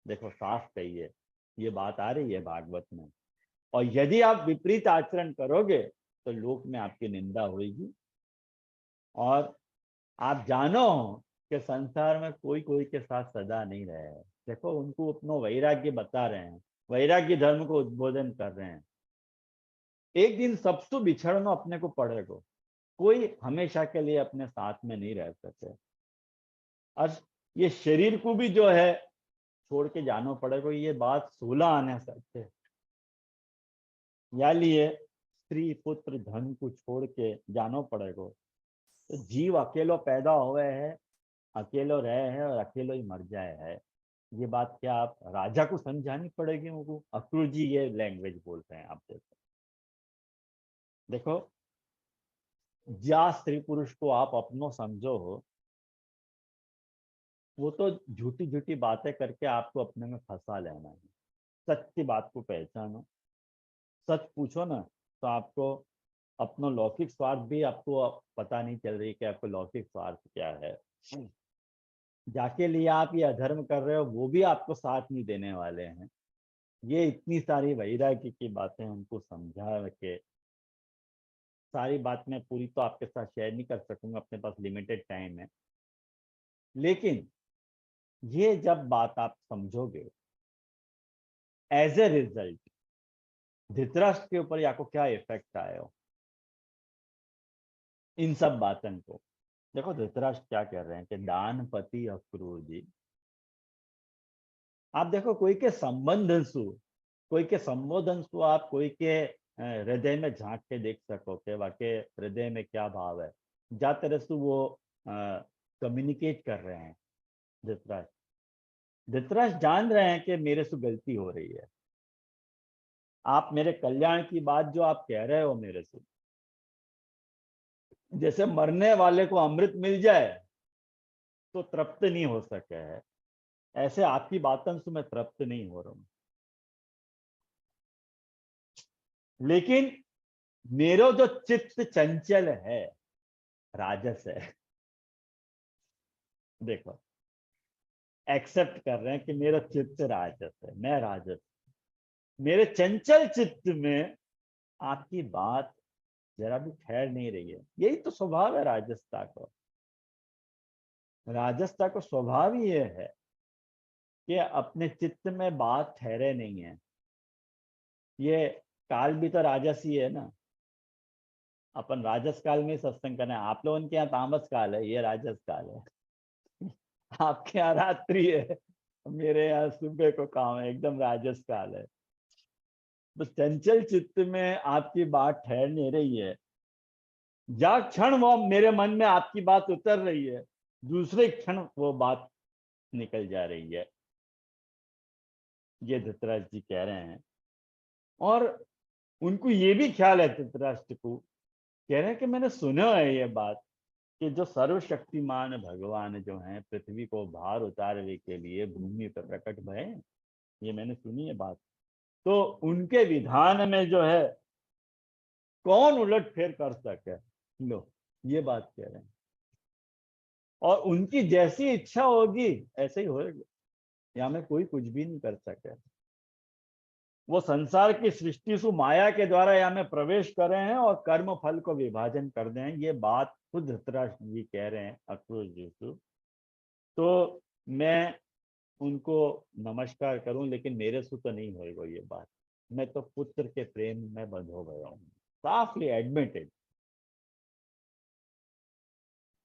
देखो साफ कहिए, ये बात आ रही है भागवत में। और यदि आप विपरीत आचरण करोगे तो लोक में आपकी निंदा होगी। और आप जानो कि संसार में कोई कोई के साथ सदा नहीं रहे हैं। देखो उनको अपनो वैराग्य बता रहे हैं, वैराग्य धर्म को उद्बोधन कर रहे हैं। एक दिन सबसे बिछड़ना अपने को पड़ेगा, कोई हमेशा के लिए अपने साथ में नहीं रह सकते। और ये शरीर को भी जो है छोड़ के जाना पड़ेगा, ये बात 16 आने सकते है। या लिए स्त्री पुत्र धन को छोड़ के जाना पड़ेगा। तो जीव अकेलो पैदा हुए है, अकेलो रहे हैं और अकेलो ही मर जाए है। ये बात क्या आप राजा को समझानी पड़ेगी उनको? अक्रूर जी ये लैंग्वेज बोलते हैं। आप देखो जा स्त्री पुरुष को आप अपनो समझो हो, वो तो झूठी झूठी बातें करके आपको अपने में फंसा लेना है। सच की बात को पहचानो, सच पूछो ना तो आपको अपना लौकिक स्वार्थ भी आपको पता नहीं चल रही कि आपको लौकिक स्वार्थ क्या है। जाके लिए आप ये अधर्म कर रहे हो वो भी आपको साथ नहीं देने वाले हैं। ये इतनी सारी वैराग्य की बातें उनको समझा के, सारी बात मैं पूरी तो आपके साथ शेयर नहीं कर सकूंगा, अपने पास लिमिटेड टाइम है। लेकिन ये जब बात आप समझोगे, एज ए रिजल्ट धृतराष्ट्र के ऊपर आपको क्या इफेक्ट आया इन सब बातों को। देखो धृतराष्ट्र क्या कह रहे हैं कि दानपति अक्रूर जी, आप देखो कोई के संबंध सु, कोई के संबोधन सु आप कोई के हृदय में झांक के देख सको कि वाकई हृदय में क्या भाव है। जा तरह से वो कम्युनिकेट कर रहे हैं। धृतराष्ट्र धृतराष्ट्र जान रहे हैं कि मेरे से गलती हो रही है। आप मेरे कल्याण की बात जो आप कह रहे हो मेरे से, जैसे मरने वाले को अमृत मिल जाए तो तृप्त नहीं हो सके है, ऐसे आपकी बातों से मैं तृप्त नहीं हो रहा हूं। लेकिन मेरो जो चित्त चंचल है, राजस है। देखो एक्सेप्ट कर रहे हैं कि मेरा चित्त राजस है, मैं राजस, मेरे चंचल चित्त में आपकी बात जरा भी ठहर नहीं रही है। यही तो स्वभाव है राजसता को। राजसता को स्वभाव ही ये है कि अपने चित्त में बात ठहरे नहीं है। ये काल भी तो राजस ही है ना। अपन राजस काल में सत्संग करना है, आप लोगों के यहाँ तामस काल है, ये राजस काल है। आपके यहाँ रात्रि है, मेरे यहाँ सुबह को काम है, एकदम राजस काल है। तो चंचल चित्त में आपकी बात ठहर नहीं रही है। जा क्षण वो मेरे मन में आपकी बात उतर रही है, दूसरे क्षण वो बात निकल जा रही है। ये धृतराष्ट्र जी कह रहे हैं। और उनको ये भी ख्याल है, धृतराष्ट्र को कह रहे हैं कि मैंने सुना है ये बात कि जो सर्वशक्तिमान भगवान जो हैं पृथ्वी को भार उतारने के लिए भूमि पर प्रकट भये, ये मैंने सुनी है बात। तो उनके विधान में जो है कौन उलट फेर कर सके, लो ये बात कह रहे हैं। और उनकी जैसी इच्छा होगी ऐसे ही होगा, यहाँ में कोई कुछ भी नहीं कर सके। वो संसार की सृष्टि सु माया के द्वारा यहाँ में प्रवेश कर रहे हैं और कर्म फल को विभाजन कर रहे हैं। ये बात खुद धृतराष्ट्र जी कह रहे हैं अक्रूर जी से। तो मैं उनको नमस्कार करूं, लेकिन मेरे से तो नहीं होएगा ये बात। मैं तो पुत्र के प्रेम में बंध हो गया हूँ, साफली एडमिटेड।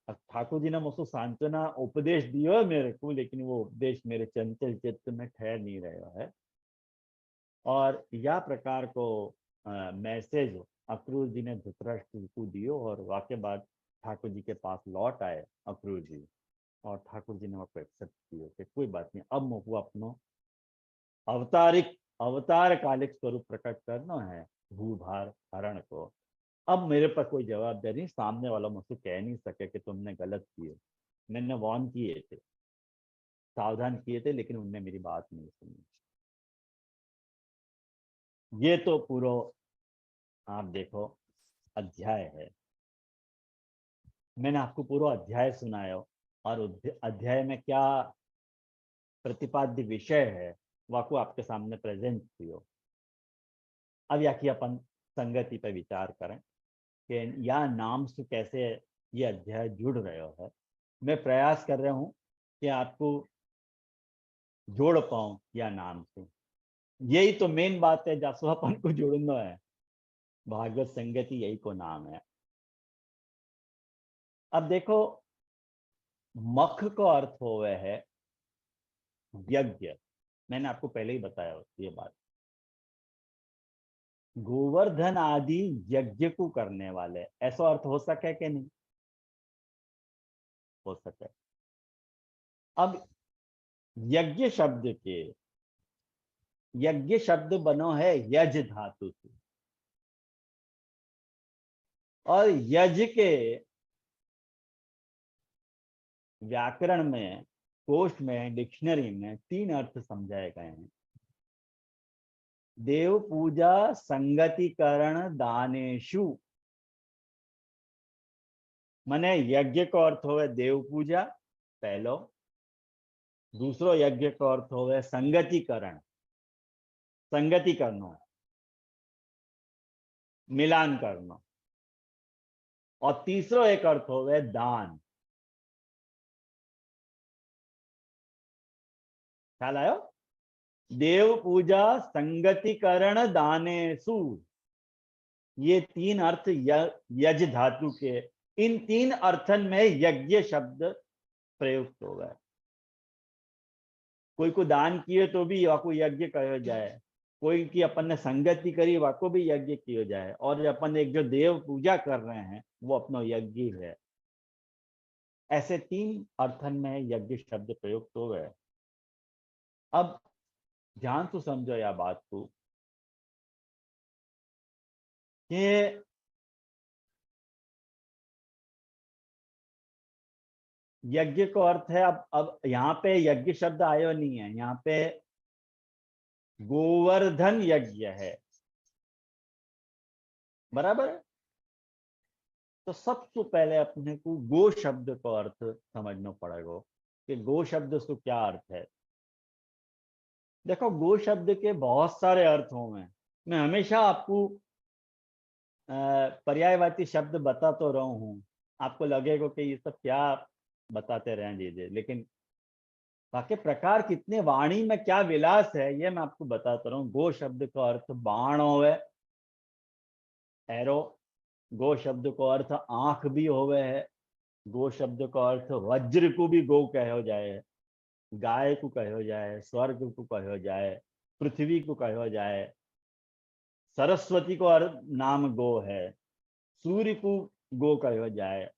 ठाकुर जी ने मुझको सांत्वना उपदेश दिया मेरे को, लेकिन वो उपदेश मेरे चंचल चित्त में ठहर नहीं रहा है। और यह प्रकार को मैसेज अक्रूर जी ने धृतराष्ट्र को दियो और वाक्य बाद ठाकुर जी के पास लौट आए अक्रूर जी। और ठाकुर जी ने आपको एक्सेप्ट किया कि कोई बात नहीं, अब मुझको अपनो अवतार कालिक स्वरूप प्रकट करना है भूभार हरण को। अब मेरे पास कोई जवाबदारी नहीं, सामने वाला मुझसे कह नहीं सके कि तुमने गलत किए। मैंने वार्न किए थे, सावधान किए थे, लेकिन उनने मेरी बात नहीं सुनी। ये तो पूरा आप देखो अध्याय है, मैंने आपको पूरा अध्याय सुनाया और अध्याय में क्या प्रतिपाद्य विषय है वाको आपके सामने प्रेजेंट कियो। अब या कि अपन संगति पर विचार करें कि या नाम से कैसे ये अध्याय जुड़ रहे है। मैं प्रयास कर रहा हूं कि आपको जोड़ पाऊं या नाम से, यही तो मेन बात है, जसो अपन को जोड़ना है। भागवत संगति यही को नाम है। अब देखो, मख को अर्थ होवे है यज्ञ। मैंने आपको पहले ही बताया ये बात। गोवर्धन आदि यज्ञ को करने वाले, ऐसा अर्थ हो सके कि नहीं हो सके। अब यज्ञ शब्द के, यज्ञ शब्द बनो है यज धातु से, और यज के व्याकरण में, कोश में, डिक्शनरी में 3 अर्थ समझाए गए हैं। देव पूजा संगतिकरण दानेशु, मने यज्ञ को अर्थ होवे देव पूजा पहलो, दूसरो यज्ञ को अर्थ होवे संगतिकरण, संगति करना, मिलान करना, और तीसरो एक अर्थ होवे दान। ख्याल आयो? देव पूजा संगतिकरण दानेसु, ये 3 अर्थ यज धातु के, इन 3 अर्थन में यज्ञ शब्द प्रयुक्त हो गए। कोई को दान किए तो भी वाको यज्ञ कहो जाए, कोई की अपन ने संगति करी वाको भी यज्ञ किया जाए, और अपन एक जो देव पूजा कर रहे हैं वो अपना यज्ञ है। ऐसे 3 अर्थन में यज्ञ शब्द प्रयुक्त हो गए। अब ध्यान से समझो या बात को कि यज्ञ को अर्थ है, अब यहाँ पे यज्ञ शब्द आयो नहीं है, यहाँ पे गोवर्धन यज्ञ है, बराबर है। तो सबसे पहले अपने को गो शब्द का अर्थ समझना पड़ेगा कि गो शब्द से क्या अर्थ है। देखो, गो शब्द के बहुत सारे अर्थ होंगे। मैं हमेशा आपको पर्यायवाची शब्द बता तो रहा हूँ, आपको लगेगा कि ये सब क्या बताते रहे दीजिए, लेकिन बाकी प्रकार कितने वाणी में क्या विलास है ये मैं आपको बताता रहा हूँ। गो शब्द का अर्थ बाण होवे, एरो। गो शब्द को अर्थ आंख भी होवे है। गो शब्द का अर्थ वज्र को भी गो कहो जाए, गाय को कहो जाए, स्वर्ग को कहो जाए, पृथ्वी को कहो जाए, सरस्वती को अर्थ नाम गो है, सूर्य को गो कहो जाए,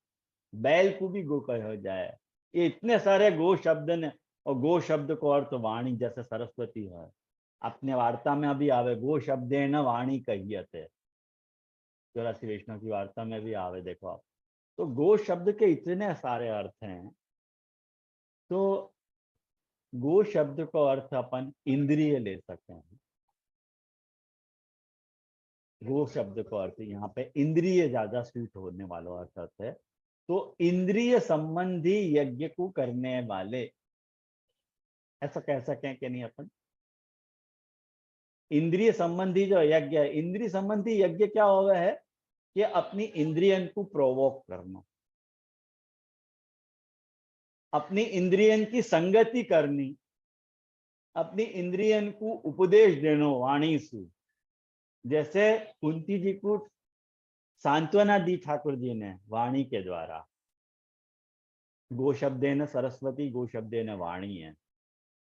बैल को भी गो कहो जाए। ये इतने सारे गो शब्द ने, और गो शब्द को अर्थ वाणी, जैसे सरस्वती है अपने वार्ता में अभी आवे, गो शब्द न वाणी कहियते, चौरासी वैष्णव की वार्ता में भी आवे, देखो आप। तो गो शब्द के इतने सारे अर्थ हैं। तो गो शब्द को अर्थ अपन इंद्रिय ले सकते हैं। गो शब्द को अर्थ यहाँ पे इंद्रिय ज्यादा सूट होने वाला अर्थ है। तो इंद्रिय संबंधी यज्ञ को करने वाले, ऐसा कह सकें कि नहीं अपन? इंद्रिय संबंधी जो यज्ञ है, इंद्रिय संबंधी यज्ञ क्या होगा है कि अपनी इंद्रियन को प्रोवोक करना, अपनी इंद्रियन की संगति करनी, अपनी इंद्रियन को उपदेश देना वाणी से। जैसे कुंती जी को सांत्वना दी ठाकुर जी ने वाणी के द्वारा, गो शब्दे न सरस्वती, गो शब्दे न वाणी है।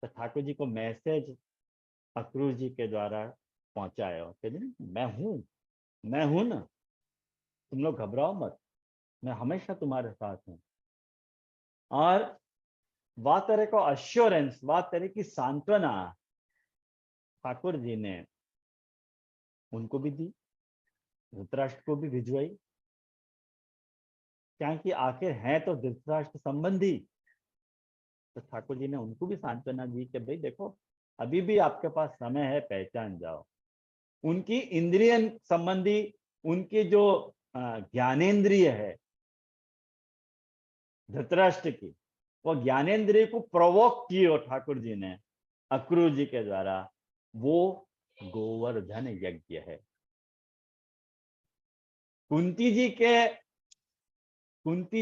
तो ठाकुर जी को मैसेज अक्रूर जी के द्वारा पहुंचाया कि मैं हूं ना, तुम लोग घबराओ मत, मैं हमेशा तुम्हारे साथ हूं। और वह तरह को अश्योरेंस, वह तरह की सांत्वना ठाकुर जी ने उनको भी दी, धृतराष्ट्र को भी भिजवाई। क्या कि आखिर है तो धृतराष्ट्र संबंधी, तो ठाकुर जी ने उनको भी सांत्वना दी कि भाई देखो, अभी भी आपके पास समय है, पहचान जाओ। उनकी इंद्रियन संबंधी, उनकी जो ज्ञानेंद्रिय है धृतराष्ट्र की, वो ज्ञानेंद्रिय को प्रोवोक किए ठाकुर जी ने अक्रूर जी के द्वारा, वो गोवर्धन यज्ञ है। कुंती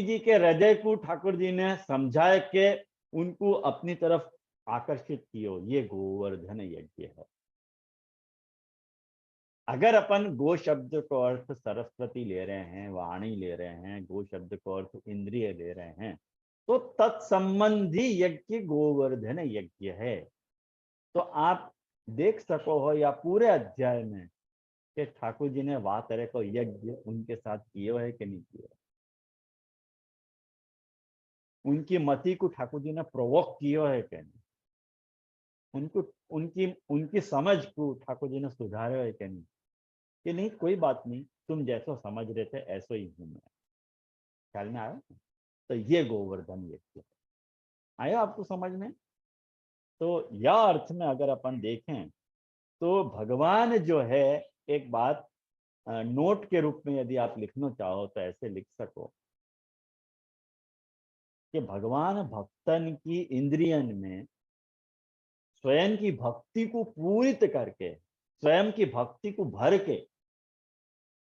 जी के हृदय को ठाकुर जी ने समझाए के उनको अपनी तरफ आकर्षित कियो, ये गोवर्धन यज्ञ है। अगर अपन गो शब्द को अर्थ सरस्वती ले रहे हैं, वाणी ले रहे हैं, गो शब्द को अर्थ इंद्रिय ले रहे हैं, तो तत्संबंधी यज्ञ गोवर्धन यज्ञ है। तो आप देख सको हो या पूरे अध्याय में कि ठाकुर जी ने वाह तरह को यज्ञ उनके साथ किए है कि नहीं किए। उनकी मति को ठाकुर जी ने प्रोवोक किया है कि नहीं, उनको उनकी उनकी समझ को ठाकुर जी ने सुधारा है कि नहीं, कि नहीं कोई बात नहीं, तुम जैसा समझ रहे थे ऐसा ही हूं मैं। ख्याल में आया? तो ये गोवर्धन यज्ञ आया आपको समझ में? तो यह अर्थ में अगर अपन देखें तो भगवान जो है, एक बात नोट के रूप में यदि आप लिखना चाहो तो ऐसे लिख सको कि भगवान भक्तन की इंद्रियन में स्वयं की भक्ति को पूरित करके, स्वयं की भक्ति को भर के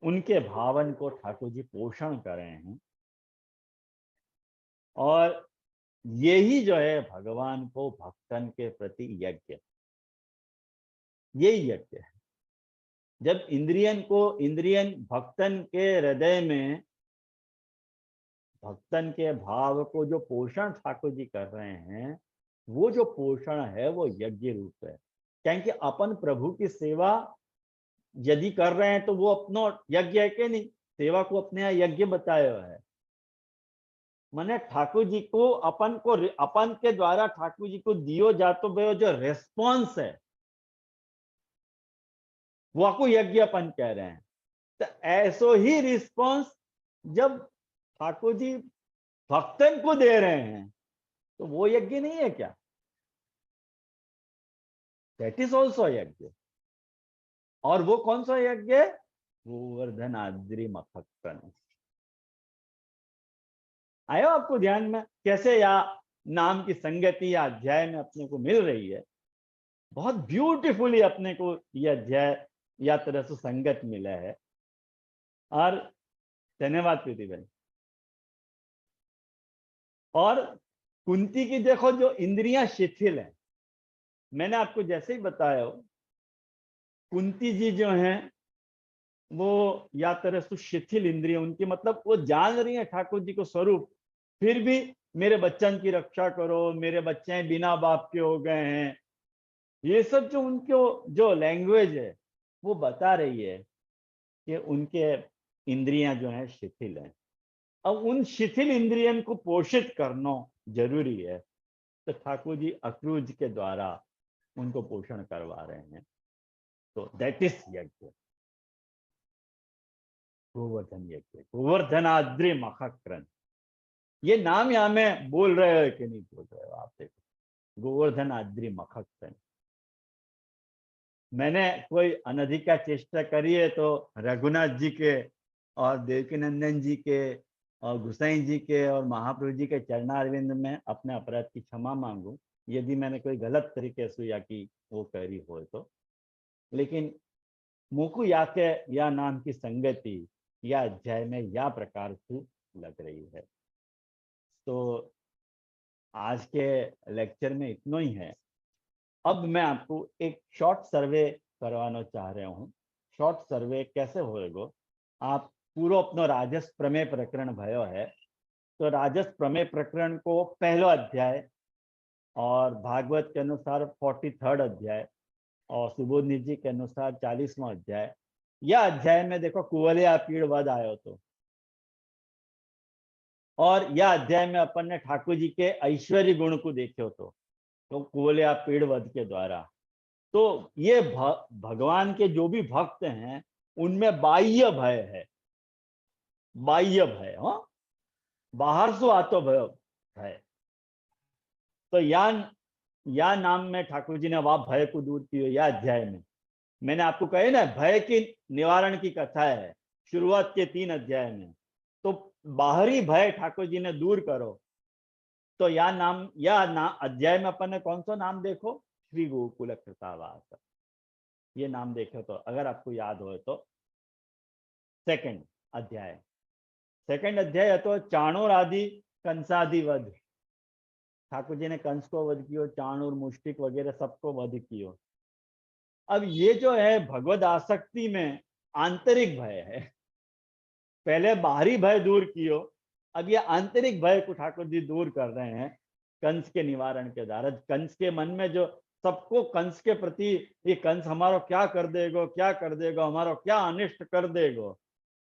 उनके भावन को ठाकुर जी पोषण कर रहे हैं। और यही जो है भगवान को भक्तन के प्रति यज्ञ, यही यज्ञ है। जब इंद्रियन भक्तन के हृदय में भक्तन के भाव को जो पोषण ठाकुर जी कर रहे हैं, वो जो पोषण है वो यज्ञ रूप है। क्योंकि अपन प्रभु की सेवा यदि कर रहे हैं तो वो अपना यज्ञ है कि नहीं, सेवा को अपने यहाँ यज्ञ बताया हुआ है। माने ठाकुर जी को अपन के द्वारा ठाकुर जी को दियो जातो भयो जो रेस्पॉन्स है, वो आपको यज्ञ अपन कह रहे हैं। तो ऐसो ही रिस्पॉन्स जब ठाकुर जी भक्तन को दे रहे हैं तो वो यज्ञ नहीं है क्या? दैट इज ऑल्सो यज्ञ। और वो कौन सा यज्ञ है? गोवर्धन आद्री मखक्कन। आयो आपको ध्यान में कैसे या नाम की संगति या अध्याय में अपने को मिल रही है? बहुत ब्यूटीफुली अपने को यह अध्याय या तरह से संगत मिला है। और धन्यवाद प्रीति भाई। और कुंती की देखो जो इंद्रियां शिथिल है, मैंने आपको जैसे ही बताया हो, कुंती जी जो हैं वो या तरह से शिथिल इंद्रिय उनकी, मतलब वो जान रही है ठाकुर जी को स्वरूप, फिर भी मेरे बच्चन की रक्षा करो, मेरे बच्चे बिना बाप के हो गए हैं, ये सब जो उनको जो लैंग्वेज है वो बता रही है कि उनके इंद्रियां जो है शिथिल हैं। अब उन शिथिल इंद्रियन को पोषित करना जरूरी है, तो ठाकुर जी अक्रूर के द्वारा उनको पोषण करवा रहे हैं। तो दैट इज यज्ञ, गोवर्धन यज्ञ, गोवर्धनाद्रि मखक्रन। ये नाम यहां में बोल रहे हो कि नहीं बोल रहे हो आप? देखो, गोवर्धन आद्रि मखक्रन। मैंने कोई अनधिका चेष्टा करी है तो रघुनाथ जी के और देवकीनंदन जी के और गुसाई जी के और महाप्रभु जी के चरणारविंद में अपने अपराध की क्षमा मांगू यदि मैंने कोई गलत तरीके से या की वो करी हो तो। लेकिन मुकु या के या नाम की संगति या अध्याय में या प्रकार से लग रही है। तो आज के लेक्चर में इतना ही है। अब मैं आपको एक शॉर्ट सर्वे करवाना चाह रहा हूँ। शॉर्ट सर्वे कैसे होएगा? आप पूरा अपना राजस प्रमेय प्रकरण भयो है, तो राजस प्रमेय प्रकरण को पहला अध्याय और भागवत के अनुसार 43rd अध्याय और सुबोधनी जी के अनुसार 40वां अध्याय, यह अध्याय में देखो कुवलिया पीड़ वध आयो तो और यह अध्याय में अपन ने ठाकुर जी के ऐश्वर्य गुण को देखे तो कोल्या पीड़ वध के द्वारा। तो ये भगवान के जो भी भक्त हैं उनमें बाह्य भय है, बाह्य भय, हाँ, बाहर से आतो भय है। तो या नाम में ठाकुर जी ने वह भय को दूर किया। या अध्याय में मैंने आपको कहे ना, भय की निवारण की कथा है शुरुआत के 3 अध्याय में। तो बाहरी भय ठाकुर जी ने दूर करो। तो अध्याय में अपन ने कौन सा नाम देखो, श्री गोकुल कृतावास, ये नाम देखो। तो अगर आपको याद हो तो सेकंड अध्याय तो चाणूर आदि कंसादि वध, ठाकुर जी ने कंस को वध कियो, चाणूर मुष्टिक वगैरह सबको वध कियो। अब ये जो है भगवत आसक्ति में आंतरिक भय है, पहले बाहरी भय दूर कियो, अब ये आंतरिक भय को ठाकुर जी दूर कर रहे हैं कंस के निवारण के द्वारा। कंस के मन में जो सबको कंस के प्रति ये कंस हमारा क्या कर देगो, क्या कर देगो, हमारा क्या अनिष्ट कर देगो,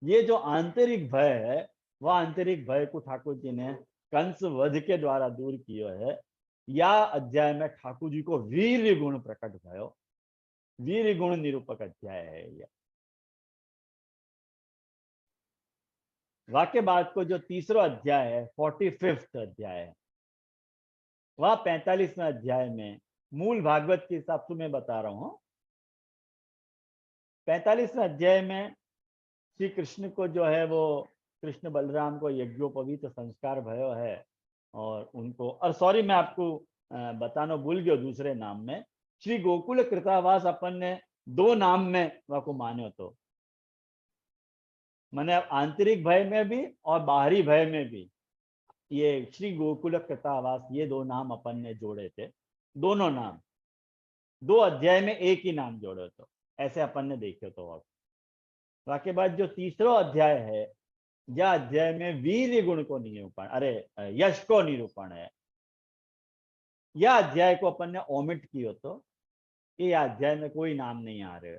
ये जो आंतरिक भय है वह आंतरिक भय को ठाकुर जी ने कंस वध के द्वारा दूर किया है। या अध्याय में ठाकुर जी को वीर गुण प्रकट भयो, वीर गुण निरूपक अध्याय है यह। वाक्य बाद को जो तीसरा अध्याय है 45वां अध्याय है, वह 45वें अध्याय में मूल भागवत के हिसाब से मैं बता रहा हूं। 45वें अध्याय में श्री कृष्ण को जो है वो कृष्ण बलराम को यज्ञोपवीत संस्कार भयो है और उनको, और सॉरी मैं आपको बताना भूल गया, दूसरे नाम में श्री गोकुल कृतावास अपन ने 2 नाम में वह माने। तो मैंने आंतरिक भय में भी और बाहरी भय में भी ये श्री गोकुल कृतावास, ये 2 नाम अपन ने जोड़े थे। दोनों नाम 2 अध्याय में एक ही नाम जोड़े, तो ऐसे अपन ने देखे। तो वाक्य बाद जो तीसरा अध्याय है, यह अध्याय में वीर गुण को निरूपण, यश को निरूपण है। यह अध्याय को अपन ने ओमिट किया, तो ये अध्याय में कोई नाम नहीं आ रहे।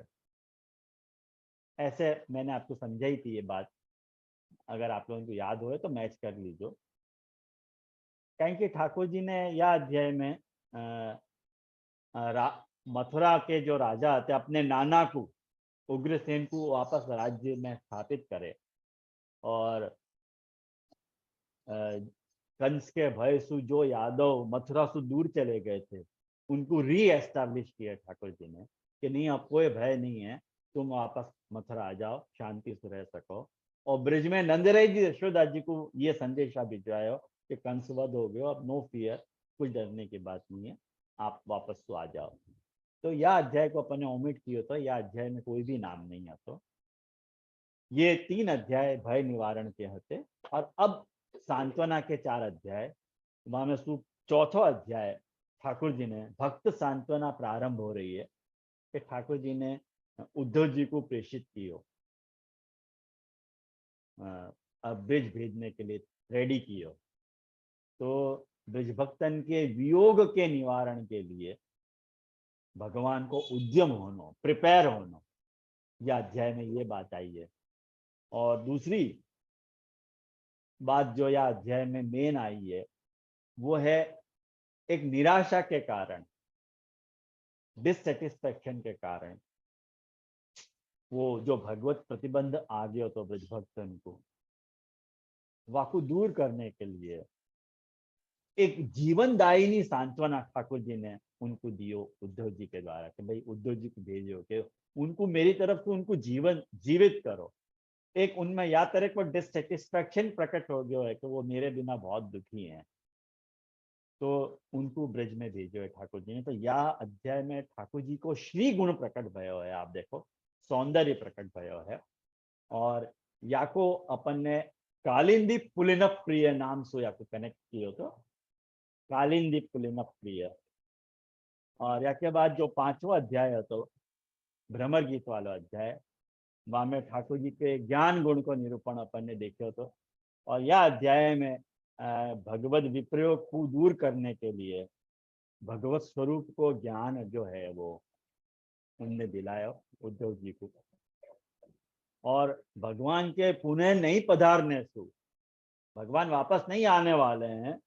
ऐसे मैंने आपको समझाई थी ये बात, अगर आप लोगों को याद हो तो मैच कर लीजिए। क्योंकि ठाकुर जी ने यह अध्याय में मथुरा के जो राजा थे अपने नाना को, उग्रसेन को वापस राज्य में स्थापित करे और कंस के भय से जो यादव मथुरा से दूर चले गए थे उनको री एस्टैब्लिश किया ठाकुर जी ने कि नहीं, अब कोई भय नहीं है, तुम वापस मथुरा आ जाओ, शांति से रह सको। और ब्रिज में नंदराय जी यशोदा जी को ये संदेशा भिजवाया कि कंस वध हो गयो, अब नो फियर, कुछ डरने की बात नहीं है, आप वापस तो आ जाओ। तो यह अध्याय को अपन ने ओमिट किया, तो यह अध्याय में कोई भी नाम नहीं है। तो ये 3 अध्याय भय निवारण के होते। और अब सांत्वना के 4 अध्याय, वहां में चौथा अध्याय ठाकुर जी ने भक्त सांत्वना प्रारंभ हो रही है कि ठाकुर जी ने उद्धव जी को प्रेषित कियो, अब ब्रिज भेजने के लिए रेडी कियो। तो ब्रिज भक्तन के वियोग के निवारण के लिए भगवान को उद्यम होना, प्रिपेयर होना, यह अध्याय में ये बात आई है। और दूसरी बात जो यह अध्याय में मेन आई है वो है एक निराशा के कारण, डिससेटिस्फेक्शन के कारण वो जो भगवत प्रतिबंध आ गया तो ब्रज भक्तन को वाकु दूर करने के लिए एक जीवनदायिनी सांत्वना ठाकुर जी ने उनको दियो उद्धव जी के द्वारा कि भाई उद्धव जी को भेजो कि उनको मेरी तरफ से उनको जीवन जीवित करो। एक उनमें या तरह को डिससेटिस्फेक्शन प्रकट हो गया है कि वो मेरे बिना बहुत दुखी हैं, तो उनको ब्रज में भेजो है ठाकुर जी ने। तो यह अध्याय में ठाकुर जी को श्री गुण प्रकट भयो है, आप देखो सौंदर्य प्रकट भयो है। और या को अपन ने कालिंदी पुलिन प्रिय नाम से या को कनेक्ट किया, तो कालिंदी पुलिन प्रिय। और या के बाद जो 5वां अध्याय है तो भ्रमर गीत वाला अध्याय, वहां में ठाकुर जी के ज्ञान गुण को निरूपण अपन ने देखे। तो और यह अध्याय में भगवत विप्रयोग को दूर करने के लिए भगवत स्वरूप को ज्ञान जो है वो उनने दिलाया उद्धव जी को। और भगवान के पुनः नहीं पधारने से भगवान वापस नहीं आने वाले हैं,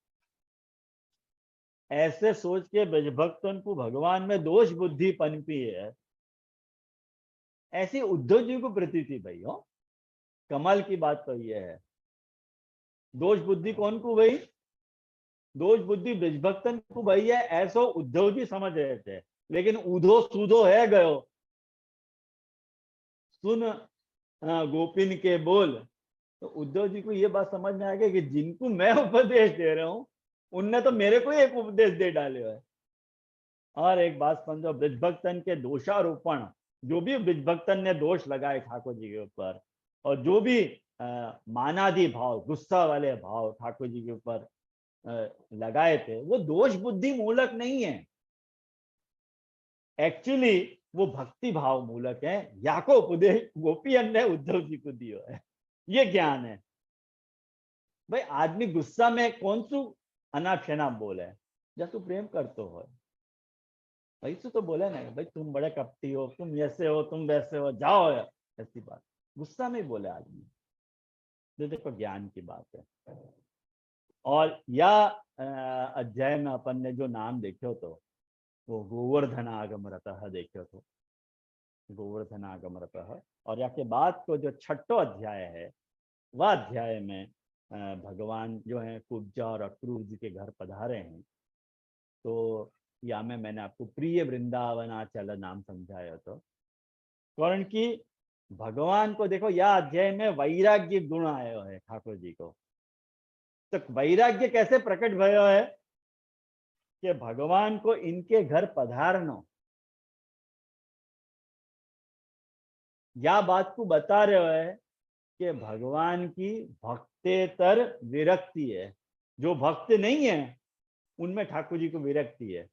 ऐसे सोच के ब्रजभक्तन को भगवान में दोष बुद्धि पनपी है, ऐसी उद्धव जी को प्रतीति भाई हो। कमाल की बात तो ये है, दोष बुद्धि कौन को भाई? दोष बुद्धि ब्रजभक्तन को भाई है, ऐसो उद्धव जी समझ रहे थे। लेकिन उधो सुधो है गयो, सुन गोपिन के बोल। तो उद्धव जी को ये बात समझ में आ गई कि जिनको मैं उपदेश दे रहा हूं, उनने तो मेरे को एक उपदेश दे डाले है। और एक बात समझो, ब्रजभक्तन के दोषारोपण, जो भी ब्रजभक्तन ने दोष लगाए ठाकुर जी के ऊपर, और जो भी मानादि भाव, गुस्सा वाले भाव ठाकुर जी के ऊपर लगाए थे, वो दोष बुद्धि मूलक नहीं है। एक्चुअली वो भक्ति भाव मूलक है। याको उपदेश गोपियन ने उद्धव जी को दियो है, ये ज्ञान है भाई। आदमी गुस्सा में कौन सु अनाप शनाप बोले, जब तू प्रेम करते हो भाई तो बोले ना भाई तुम बड़े कपटी हो, तुम ऐसे हो, तुम वैसे हो, जाओ यार, ऐसी बात गुस्सा में बोले आदमी। तो देखो ज्ञान की बात है। और या अध्याय में अपन ने जो नाम देखे तो वो गोवर्धन आगम रतः देखे तो, गोवर्धन आगम रतः। और या के बाद को जो छठो अध्याय है, वह अध्याय में भगवान जो है कुब्जा और अक्रूर जी के घर पधारे हैं। तो या में मैंने आपको प्रिय वृंदावनाचल नाम समझाया तो, कारण कि भगवान को देखो या अध्याय में वैराग्य गुण आयो है ठाकुर जी को। तो वैराग्य कैसे प्रकट भयो है कि भगवान को इनके घर पधारनो, या बात को बता रहे है कि भगवान की भक्तेतर विरक्ति है। जो भक्त नहीं है उनमें ठाकुर जी को विरक्ति है,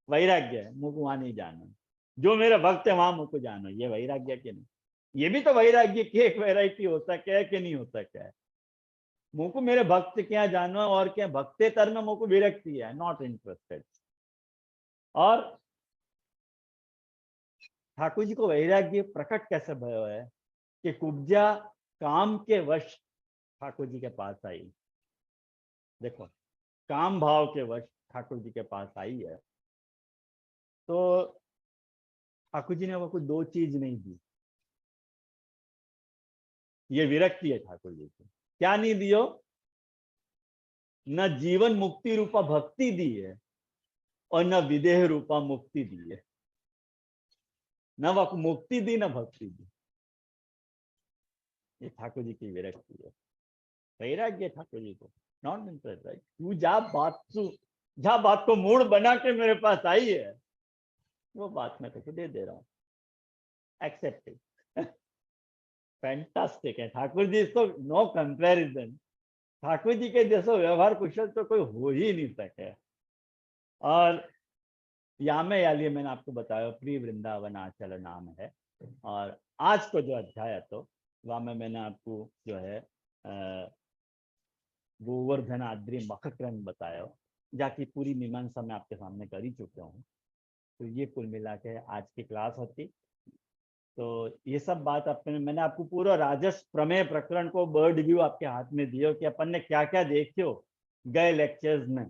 वैराग्य है, मुझको वहां नहीं जाना। जो मेरे भक्त है वहां मुझको जानो, ये वैराग्य के नहीं। ये भी तो वैराग्य की एक वैरायटी हो सके है कि नहीं हो सके है। मुझको मेरे भक्त क्या जानो, और क्या भक्तेतर में मुझको विरक्ति है, नॉट इंटरेस्टेड। और ठाकुर जी को वैराग्य प्रकट कैसे भयो है कि कुब्जा काम के वश ठाकुर जी के पास आई। देखो काम भाव के वश ठाकुर जी के पास आई है। तो ठाकुर जी ने वो कोई दो चीज नहीं दी, ये विरक्ति है ठाकुर जी की। क्या नहीं दियो? न जीवन मुक्ति रूपा भक्ति दी है, और न विदेह रूपा मुक्ति दी है। न वह मुक्ति दी न भक्ति दी। ये ठाकुर जी की विरक्ति है, वैराग्य ठाकुर जी को नॉट इंटरेस्ट। राइट, तू जा बात को मूड बना के मेरे पास आई है, वो बात मैं तुझे दे दे रहा हूँ, एक्सेप्टेड। फैंटास्टिक है ठाकुर जी, इसको नो कंपैरिजन। ठाकुर जी के जैसा व्यवहार कुशल तो कोई हो ही नहीं सके। और यामे यालिए मैंने आपको बताया प्रिय वृंदावन आचल नाम है। और आज को जो अध्याय तो वह में मैंने आपको जो है गोवर्धन आद्री मखक्रम बताया, जाकि पूरी मीमांसा मैं आपके सामने कर ही चुका हूँ। तो ये कुल मिला के आज की क्लास होती। तो ये सब बात अपने मैंने आपको पूरा राजस प्रमेय प्रकरण को बर्ड व्यू आपके हाथ में दियो कि अपन ने क्या क्या देखियो गए लेक्चर्स में।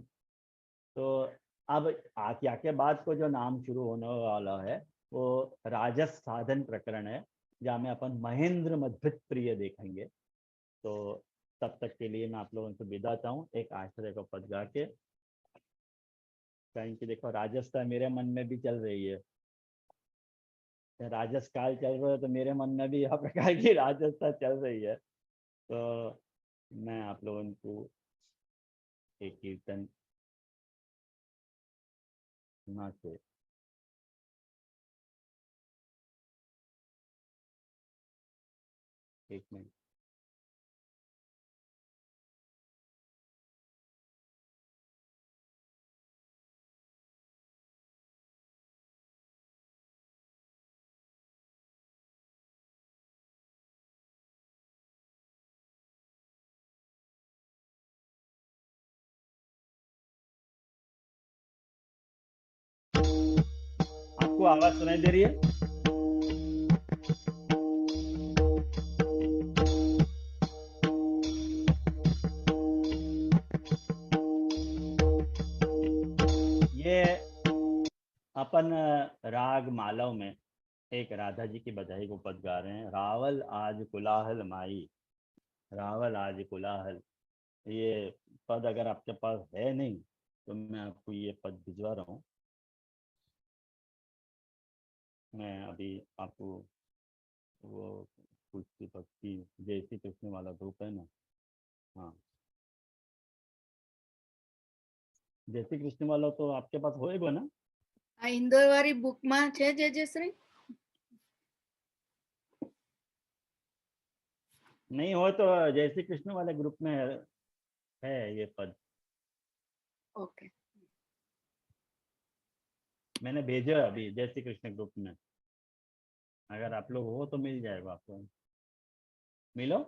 तो अब क्या के बाद को जो नाम शुरू होने वाला है वो राजस साधन प्रकरण है, जहाँ में अपन महेंद्र मध्वित प्रिय देखेंगे। तो तब तक के लिए मैं आप लोगों से विदा चाहूँ एक आश्रय को पद गा के। कहीं कि देखो राजस्थान मेरे मन में भी चल रही है, राजस काल चल रहा है, तो मेरे मन में भी यह प्रकार की राजस्थान चल रही है। तो मैं आप लोगों को एक कीर्तन सुना के एक मिनट। आपको आवाज सुनाई दे रही है? ये अपन राग मालव में एक राधा जी की बधाई को पद गा रहे हैं। रावल आज कुलाहल माई, रावल आज कुलाहल। ये पद अगर आपके पास है नहीं तो मैं आपको ये पद भिजवा रहा हूँ। मैं अभी आपको वो कुछ भक्ति जय श्री कृष्ण वाला ग्रुप है ना, हाँ जय श्री कृष्ण वाला तो आपके पास होएगा ना? આ ઇન્દોર વાળી બુકમાં છે જયશ્રી? नहीं हो तो जय श्री कृष्ण वाले ग्रुप में है ये पद। ઓકે, मैंने भेजा है अभी जय श्री कृष्ण ग्रुप में, अगर आप लोग हो तो मिल जाएगा आपको। मिलो।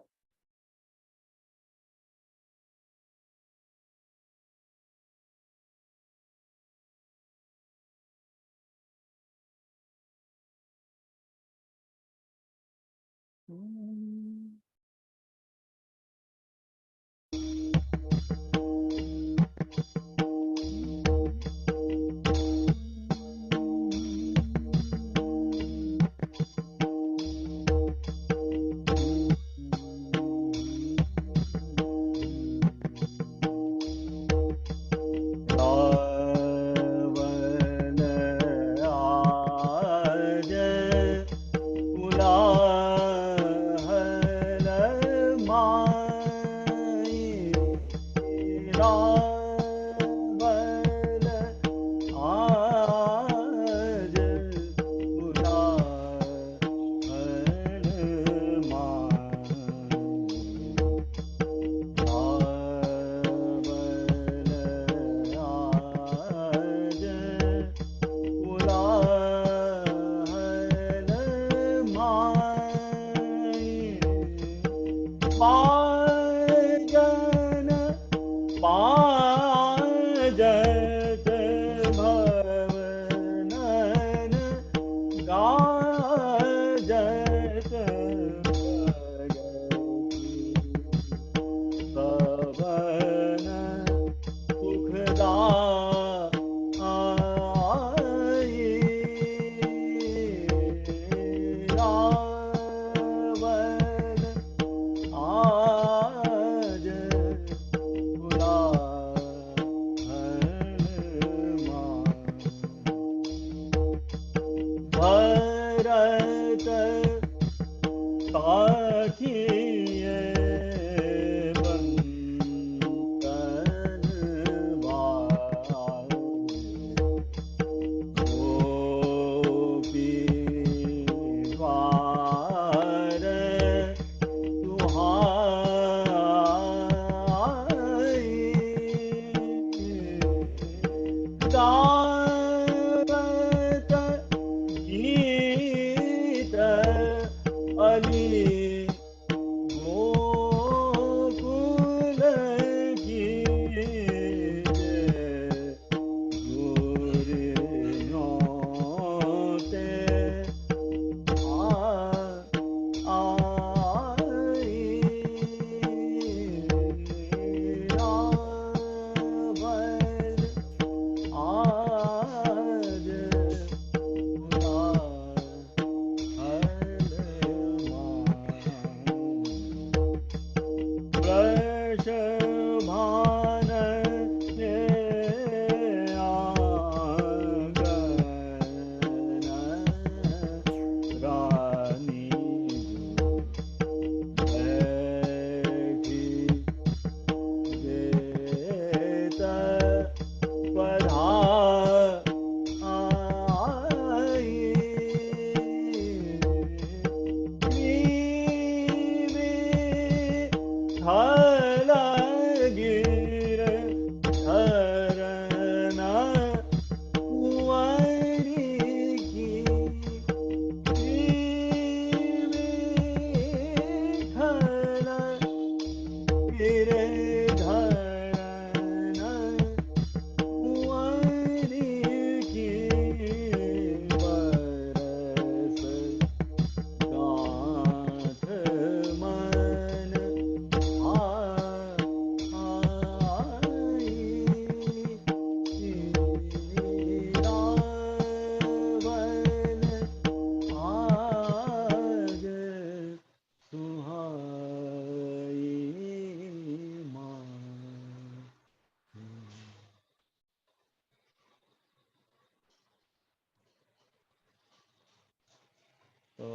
तो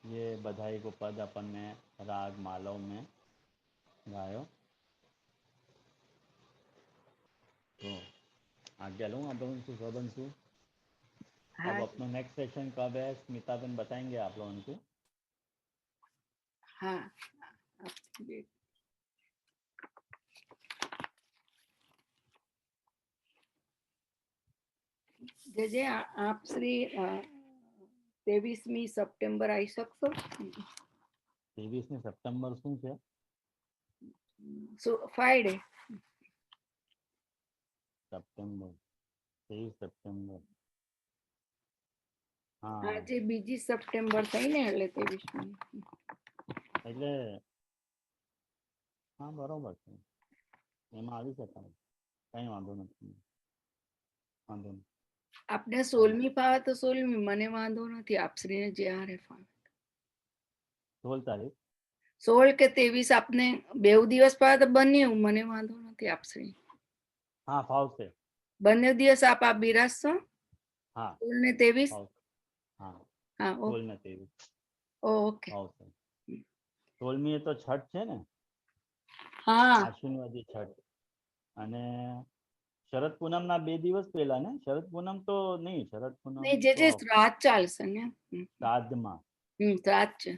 ये बधाई को पद अपन ने राग मालव में गायो। तो आज्ञा लूँ आप लोगों को स्वबंशु। अब हाँ अपना नेक्स्ट सेशन कब है स्मिता बहन बताएंगे आप लोगों को? हाँ आप देख- જે આપ શ્રી 23મી સપ્ટેમ્બર આવી શકશો? 23મી સપ્ટેમ્બર શું છે? Friday September 23 September. હા આજે 2 સપ્ટેમ્બર થઈ ને એટલે 23મી. એટલે હા બરોબર છે, એમાં આવી શકાય, કઈ વાંધો નથી, વાંધો નહીં. આપને 16મી ફાવે તો 16મી, મને વાંધો નથી, આપશ્રીને જે હારે ફાવે. 16 તારીખ 16 કે 23 આપને 2 દિવસ ફાવે તો બંને, મને વાંધો નથી આપશ્રી. હા ફાવશે. બંને દિવસ આપ બિરાજશો? હા 16 ને 23? ફાવશે. હા હા 16 ને 23 ઓકે. ફાવશે. 16મી એ તો છઠ છે ને, હા આશ્વિનવાદી છઠ. અને શરદ પૂનમ ના 2 દિવસ પહેલા ને, શરદ પૂનમ તો નહીં, શરદ પૂનમ નહીં, જે તો શ્રાદ્ધ ચાલશે ને. શ્રાદ્ધમાં શ્રાદ્ધ છે.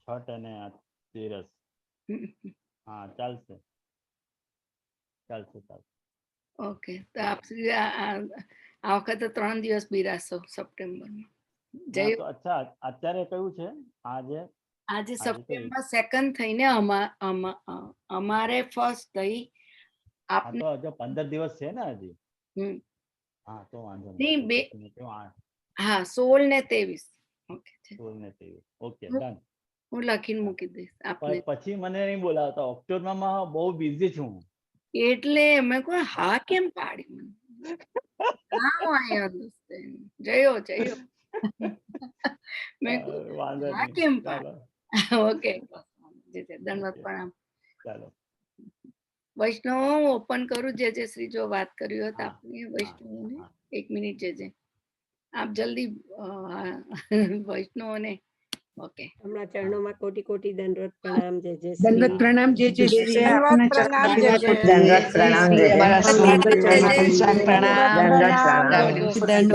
છઠ અને આ તેરસ. હા ચાલશે ચાલશે ચાલશે. ઓકે, તો આપશ્રી આ વખતે 3 દિવસ બિરાજશો સપ્ટેમ્બરમાં. હા તો અચ્છા અત્યારે કયું છે આજે? આજે આજે કયું? સપ્ટેમ્બર 2 થઈને અમારે ફર્સ્ટ થઈ. હા આપને તો હજુ 15 દિવસ છે ને હજી. હમ, હા તો વાંધો નહીં, નહીં. બે તો પછી મેં કહ્યું 8 હા 16 ને 23. ઓકે છે. 16 ને 23 ઓકે હું- ડન. હું લખીને મૂકી દઈશ આપને. પછી મને નહીં બોલાવતા, ઓક્ટોબરમાં બહુ બિઝી છું. એટલે મેં કહ્યું હા કેમ પાડી મને. હા I understand. જયો જયો. મેં કહ્યું વાંધો હા નહીં, કેમ ચાલો પાડી. ઓકે ધન્યવાદ, ઓકે, પ્રણામ. ચાલો. વૈષ્ણવ હું ઓપન કરું. જે શ્રી જો વાત કર્યું હતું હા આપને હા વૈષ્ણવને. હા 1 મિનિટ જે આપ જલ્દી વૈષ્ણવને. ઓકે હમણાં ચરણોમાં કોટી કોટી દંડવત પ્રણામ. જય જય દંડવત શ્રી પ્રણામ. જે શ્રી દંડવત પ્રણામ જય જય દંડવત પ્રણામ જય જય અમારા શ્રી. સ્વામી ચરણમાં પ્રણામ. દંડવત પ્રણામ. દંડવત